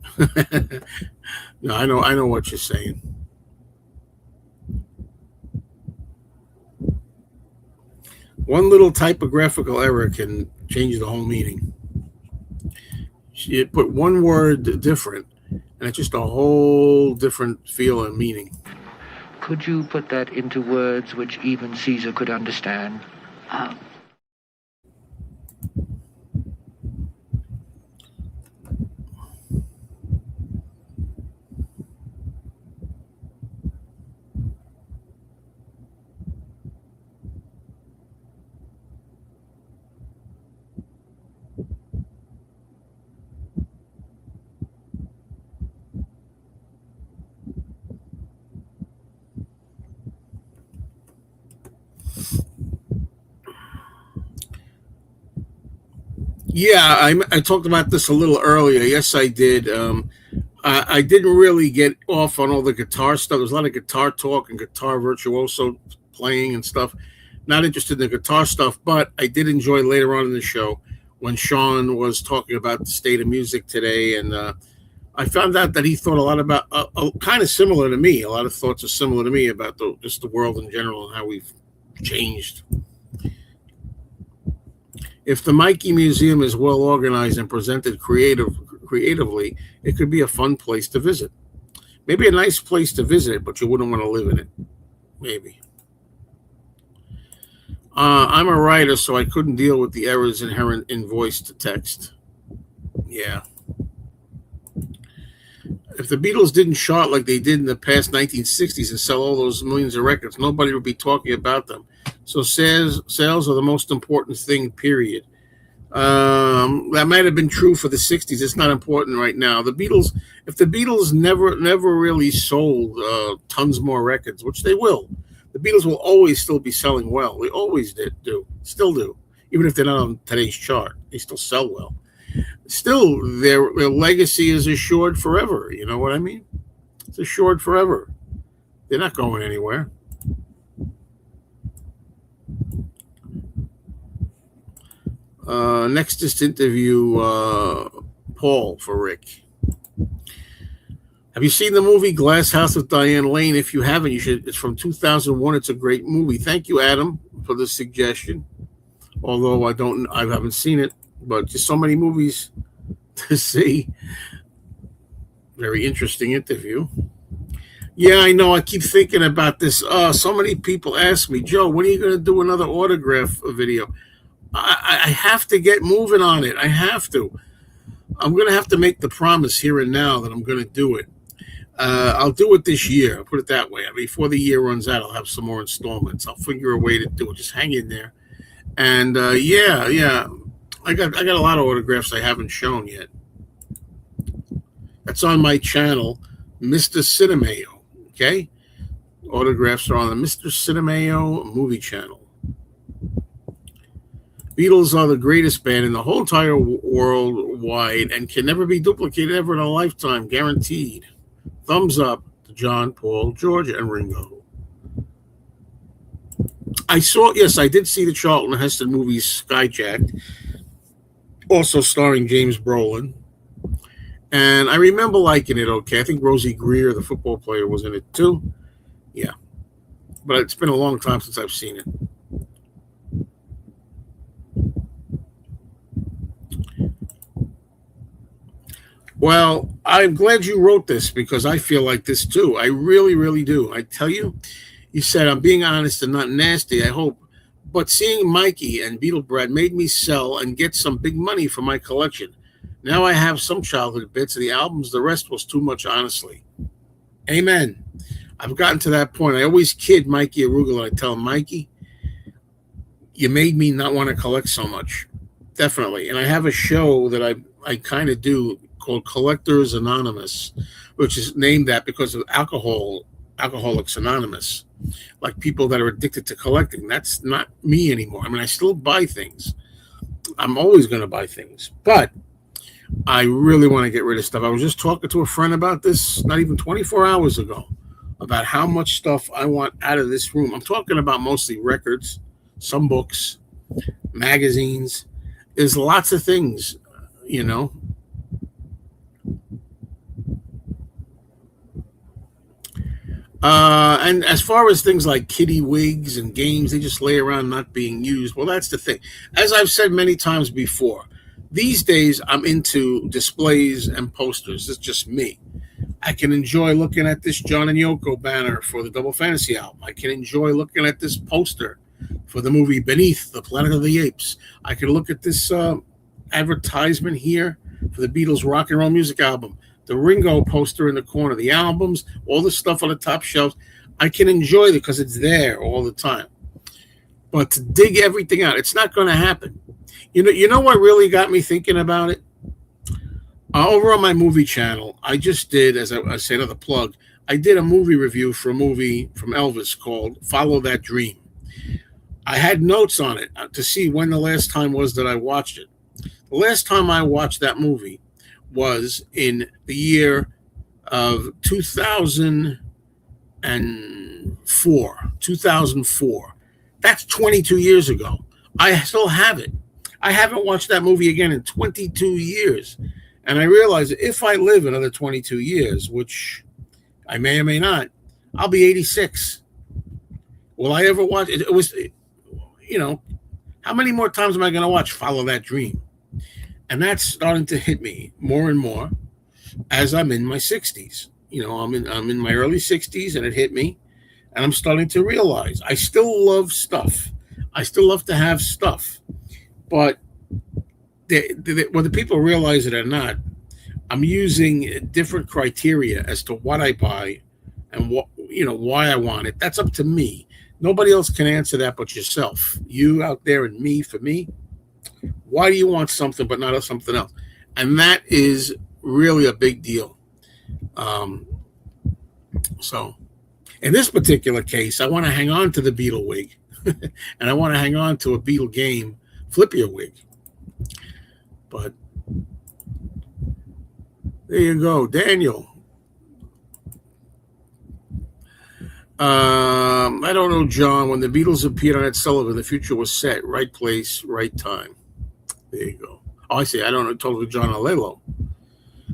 No, I know what you're saying. One little typographical error can change the whole meaning. She put one word different, and it's just a whole different feel and meaning. Could you put that into words which even Caesar could understand? Yeah, I talked about this a little earlier. Yes, I did. I didn't really get off on all the guitar stuff. There's a lot of guitar talk and guitar virtuoso playing and stuff. Not interested in the guitar stuff, but I did enjoy later on in the show when Sean was talking about the state of music today, and I found out that he thought a lot about kind of similar to me. A lot of thoughts are similar to me about just the world in general and how we've changed. If the Mikey Museum is well organized and presented creatively, it could be a fun place to visit. Maybe a nice place to visit, but you wouldn't want to live in it. Maybe. I'm a writer, so I couldn't deal with the errors inherent in voice to text. Yeah. If the Beatles didn't chart like they did in the past 1960s and sell all those millions of records, nobody would be talking about them. So sales are the most important thing, period. That might have been true for the 60s. It's not important right now. The Beatles, if the Beatles never really sold tons more records, which they will, the Beatles will always still be selling well. They always still do. Even if they're not on today's chart, they still sell well. Still, their legacy is assured forever. You know what I mean? It's assured forever. They're not going anywhere. Next, just interview Paul for Rick. Have you seen the movie Glass House with Diane Lane? If you haven't, you should. It's from 2001. It's a great movie. Thank you, Adam, for the suggestion. Although I haven't seen it, but just so many movies to see. Very interesting interview. Yeah, I know. I keep thinking about this. So many people ask me, Joe, when are you going to do another autograph video? I have to get moving on it. I have to. I'm going to have to make the promise here and now that I'm going to do it. I'll do it this year. I'll put it that way. Before the year runs out, I'll have some more installments. I'll figure a way to do it. Just hang in there. And yeah. I got a lot of autographs I haven't shown yet. That's on my channel, Mr. Cinemayo. Okay? Autographs are on the Mr. Cinemayo movie channel. Beatles are the greatest band in the whole entire world wide and can never be duplicated ever in a lifetime, guaranteed. Thumbs up to John, Paul, George, and Ringo. I did see the Charlton Heston movie Skyjacked, also starring James Brolin. And I remember liking it okay. I think Rosie Greer, the football player, was in it too. Yeah. But it's been a long time since I've seen it. Well, I'm glad you wrote this because I feel like this too. I really, really do. I tell you, you said I'm being honest and not nasty. I hope. But seeing Mikey and Beetle Bread made me sell and get some big money for my collection. Now I have some childhood bits of the albums. The rest was too much, honestly. Amen. I've gotten to that point. I always kid Mikey Arugula. I tell him, Mikey, you made me not want to collect so much. Definitely. And I have a show that I kind of do called Collectors Anonymous, which is named that because of Alcoholics Anonymous, like people that are addicted to collecting. That's not me anymore. I mean, I still buy things. I'm always going to buy things, but I really want to get rid of stuff. I was just talking to a friend about this not even 24 hours ago about how much stuff I want out of this room. I'm talking about mostly records, some books, magazines. There's lots of things, you know. And as far as things like kitty wigs and games, they just lay around not being used. Well, that's the thing. As I've said many times before, these days I'm into displays and posters. It's just me. I can enjoy looking at this John and Yoko banner for the Double Fantasy album. I can enjoy looking at this poster for the movie Beneath the Planet of the Apes. I can look at this advertisement here for the Beatles rock and roll music album, the Ringo poster in the corner, the albums, all the stuff on the top shelves. I can enjoy it because it's there all the time. But to dig everything out, it's not going to happen. You know what really got me thinking about it? Over on my movie channel, I just did, as I say another plug, I did a movie review for a movie from Elvis called Follow That Dream. I had notes on it to see when the last time was that I watched it. The last time I watched that movie was in the year of 2004. 2004. That's 22 years ago. I still have it. I haven't watched that movie again in 22 years. And I realized that if I live another 22 years, which I may or may not, I'll be 86. Will I ever watch it? It was, how many more times am I going to watch Follow That Dream? And that's starting to hit me more and more as I'm in my 60s. I'm in my early 60s, and it hit me, and I'm starting to realize I still love stuff. I still love to have stuff, but whether people realize it or not, I'm using different criteria as to what I buy and why I want it. That's up to me. Nobody else can answer that but yourself. You out there and me. For me, why do you want something but not something else? And that is really a big deal. So in this particular case, I want to hang on to the Beetle wig and I want to hang on to a Beetle game flip your wig. But there you go, Daniel. I don't know, John. When the Beatles appeared on Ed Sullivan, the future was set. Right place, right time. There you go. Oh, I see. I don't know. Totally, John Alelo.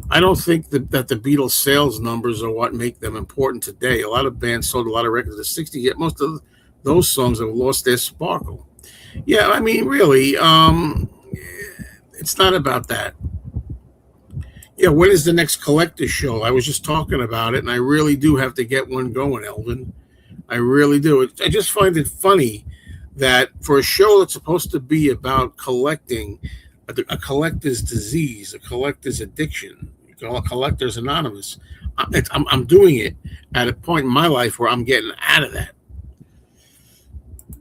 I don't think that the Beatles' sales numbers are what make them important today. A lot of bands sold a lot of records in the 60s, yet most of those songs have lost their sparkle. Yeah, I mean, really, it's not about that. Yeah, when is the next collector show? I was just talking about it, and I really do have to get one going, Elvin. I really do. I just find it funny that for a show that's supposed to be about collecting, a collector's disease, a collector's addiction, a collector's anonymous, I'm doing it at a point in my life where I'm getting out of that.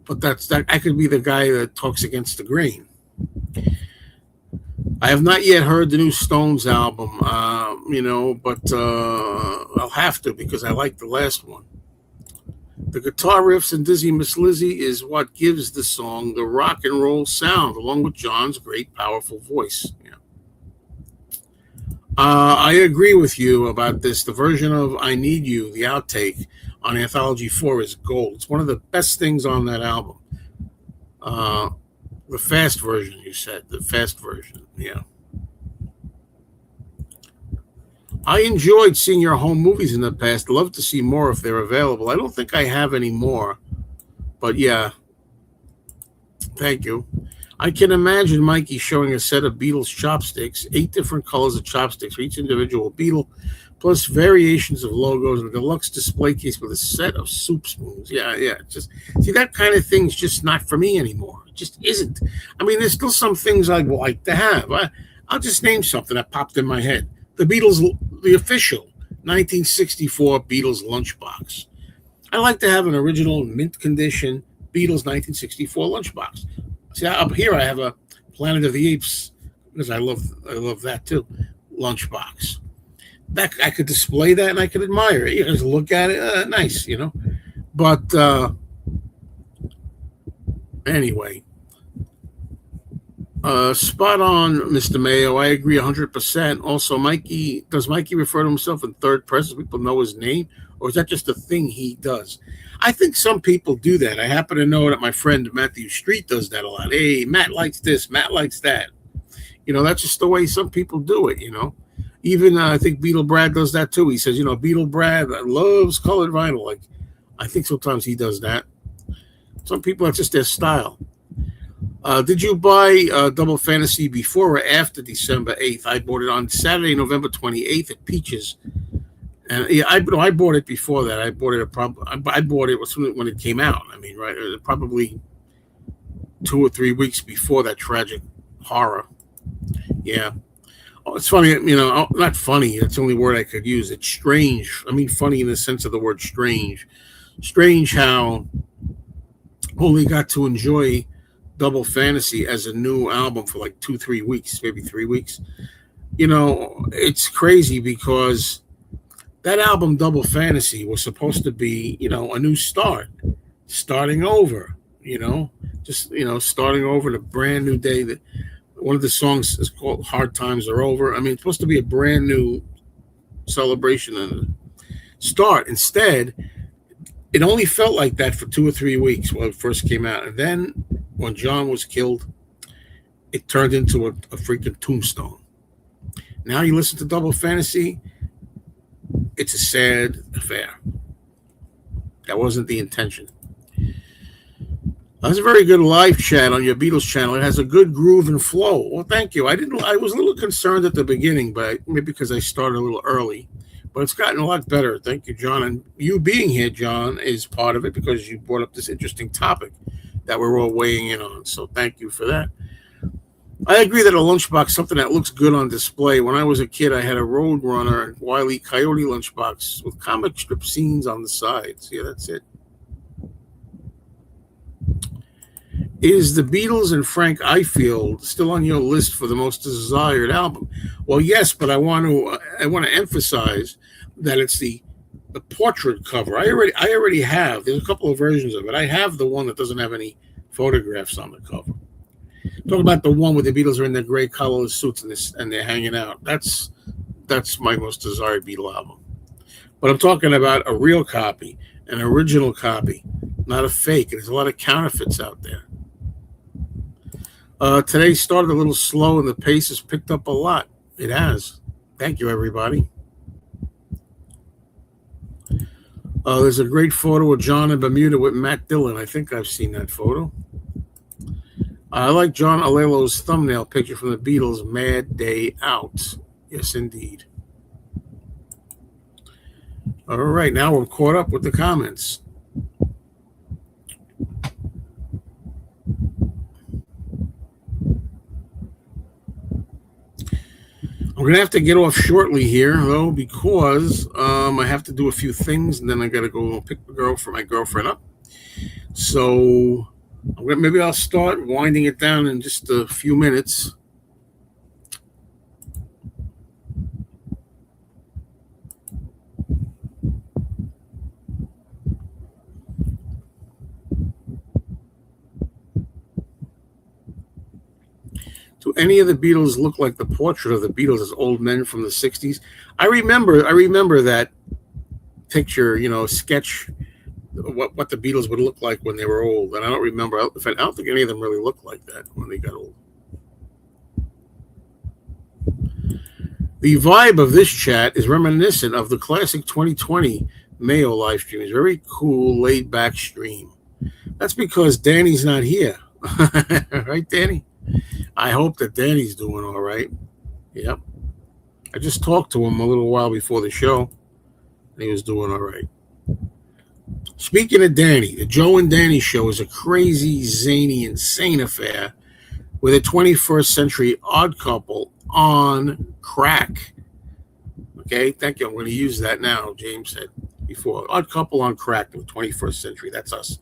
But I could be the guy that talks against the grain. I have not yet heard the new Stones album, but I'll have to because I like the last one. The guitar riffs in Dizzy Miss Lizzy is what gives the song the rock and roll sound, along with John's great, powerful voice. Yeah. I agree with you about this. The version of I Need You, the outtake on Anthology 4 is gold. It's one of the best things on that album. The fast version, you said. The fast version, yeah. I enjoyed seeing your home movies in the past. Love to see more if they're available. I don't think I have any more. But yeah, thank you. I can imagine Mikey showing a set of Beatles chopsticks, 8 different colors of chopsticks for each individual Beatle, plus variations of logos and a deluxe display case with a set of soup spoons. Yeah. Just see that kind of thing's just not for me anymore. It just isn't. I mean, there's still some things I'd like to have. I'll just name something that popped in my head. The Beatles, the official 1964 Beatles lunchbox. I like to have an original mint condition Beatles 1964 lunchbox. See, up here I have a Planet of the Apes because I love that too. Lunchbox. That I could display that and I could admire it. You just look at it, nice, you know. But anyway, spot on, Mr. Mayo. I agree 100%. Also, does Mikey refer to himself in third person? People know his name, or is that just a thing he does? I think some people do that. I happen to know that my friend Matthew Street does that a lot. Hey, Matt likes this, Matt likes that. You know, that's just the way some people do it, you know. Even I think Beatle Brad does that too. He says, you know, Beatle Brad loves colored vinyl. Like, I think sometimes he does that. Some people, that's just their style. Did you buy Double Fantasy before or after December 8th? I bought it on Saturday, November 28th at Peaches. And yeah, I bought it before that. I bought it when it came out. I mean, right, probably 2 or 3 weeks before that tragic horror. Yeah. Oh, it's funny, you know, not funny. That's the only word I could use. It's strange. I mean, funny in the sense of the word strange. Strange how only got to enjoy Double Fantasy as a new album for like 2-3 weeks, maybe 3 weeks. You know, it's crazy because that album Double Fantasy was supposed to be, you know, a new start, starting over, you know, just, you know, starting over in a brand new day. That one of the songs is called Hard Times Are Over. I mean, it's supposed to be a brand new celebration and start. Instead, it only felt like that for 2 or 3 weeks when it first came out. And then when John was killed, it turned into a freaking tombstone. Now you listen to Double Fantasy, it's a sad affair. That wasn't the intention. That's a very good live chat on your Beatles channel. It has a good groove and flow. Well, thank you. I was a little concerned at the beginning, but maybe because I started a little early. But it's gotten a lot better. Thank you, John. And you being here, John, is part of it because you brought up this interesting topic that we're all weighing in on. So thank you for that. I agree that a lunchbox, something that looks good on display. When I was a kid, I had a Roadrunner and Wile E. Coyote lunchbox with comic strip scenes on the sides. Yeah, that's it. Is the Beatles and Frank Ifield still on your list for the most desired album? Well, yes, but I want to emphasize that it's the portrait cover. I already have. There's a couple of versions of it. I have the one that doesn't have any photographs on the cover. Talk about the one where the Beatles are in their gray collar suits and they're hanging out. That's my most desired Beatle album. But I'm talking about a real copy, an original copy, not a fake. There's a lot of counterfeits out there. Today started a little slow and the pace has picked up a lot. It has. Thank you, everybody. There's a great photo of John in Bermuda with Matt Dillon. I think I've seen that photo. I like John Alelo's thumbnail picture from the Beatles' Mad Day Out. Yes, indeed. All right, now we're caught up with the comments. I'm going to have to get off shortly here, though, because I have to do a few things, and then I got to go pick my girlfriend up. So maybe I'll start winding it down in just a few minutes. Do any of the Beatles look like the portrait of the Beatles as old men from the 60s? I remember that picture, you know, sketch what the Beatles would look like when they were old. And I don't remember. I don't think any of them really looked like that when they got old. The vibe of this chat is reminiscent of the classic 2020 Mayo live stream. It's very cool, laid back stream. That's because Danny's not here. Right, Danny? I hope that Danny's doing all right. Yep. I just talked to him a little while before the show, and he was doing all right. Speaking of Danny, the Joe and Danny show is a crazy, zany, insane affair with a 21st century odd couple on crack. Okay, thank you. I'm going to use that now, James said before. Odd couple on crack in the 21st century. That's us.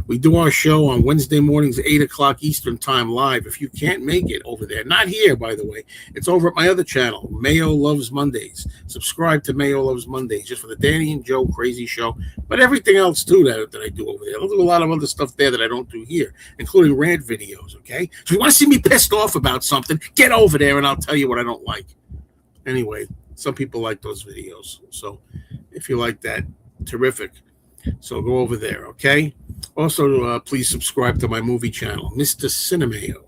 We do our show on Wednesday mornings, 8 o'clock Eastern Time live. If you can't make it over there, not here, by the way, it's over at my other channel, Mayo Loves Mondays. Subscribe to Mayo Loves Mondays just for the Danny and Joe crazy show, but everything else too that I do over there. I'll do a lot of other stuff there that I don't do here, including rant videos, okay? So if you want to see me pissed off about something, get over there and I'll tell you what I don't like. Anyway, some people like those videos. So if you like that, terrific. So go over there, okay? Also, please subscribe to my movie channel, Mr. Cinemayo.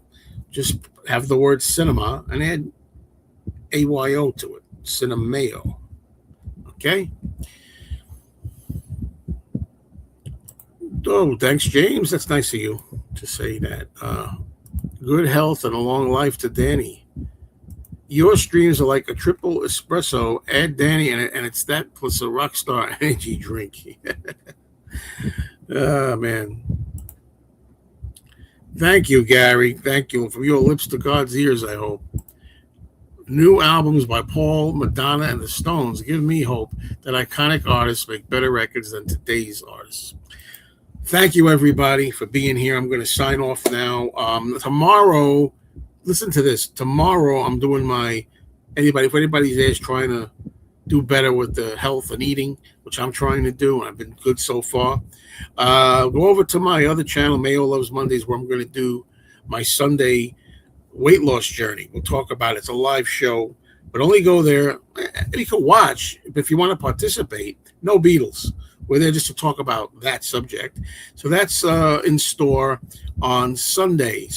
Just have the word cinema and add AYO to it, Cinemayo. Okay? Oh, thanks, James. That's nice of you to say that. Good health and a long life to Danny. Your streams are like a triple espresso. Add Danny, and it's that plus a Rockstar energy drink. Oh, man. Thank you, Gary. Thank you. From your lips to God's ears, I hope. New albums by Paul, Madonna, and the Stones give me hope that iconic artists make better records than today's artists. Thank you, everybody, for being here. I'm going to sign off now. Tomorrow, listen to this. Tomorrow, I'm doing if anybody's there is trying to do better with the health and eating, which I'm trying to do, and I've been good so far. Go over to my other channel, Mayo Loves Mondays, where I'm going to do my Sunday weight loss journey. We'll talk about it. It's a live show, but only go there. You can watch, but if you want to participate, no Beatles. We're there just to talk about that subject. So that's in store on Sunday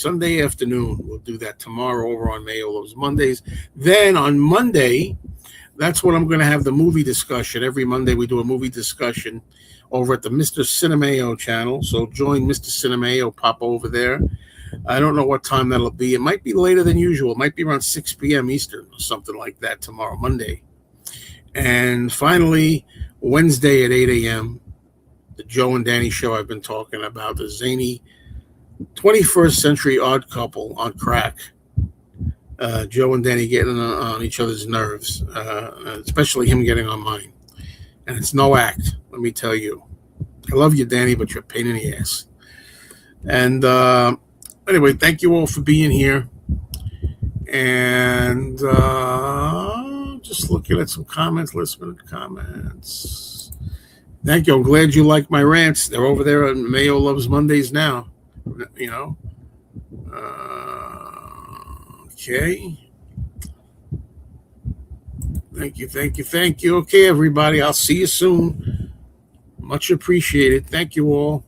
afternoon. We'll do that tomorrow over on Mayo Loves Mondays. Then on Monday, that's when I'm going to have the movie discussion. Every Monday we do a movie discussion over at the Mr. Cinemayo channel. So join Mr. Cinemayo, pop over there. I don't know what time that'll be. It might be later than usual. It might be around 6 p.m. Eastern or something like that tomorrow, Monday. And finally, Wednesday at 8 a.m., the Joe and Danny show I've been talking about, the zany 21st century odd couple on crack. Joe and Danny getting on each other's nerves, especially him getting on mine. And it's no act, let me tell you. I love you, Danny, but you're a pain in the ass. And anyway, thank you all for being here. And just looking at some comments, listening to comments. Thank you. I'm glad you like my rants. They're over there on Mayo Loves Mondays now. You know. Okay. Thank you. Okay, everybody. I'll see you soon. Much appreciated. Thank you all.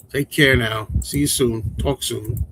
Take care now. See you soon. Talk soon.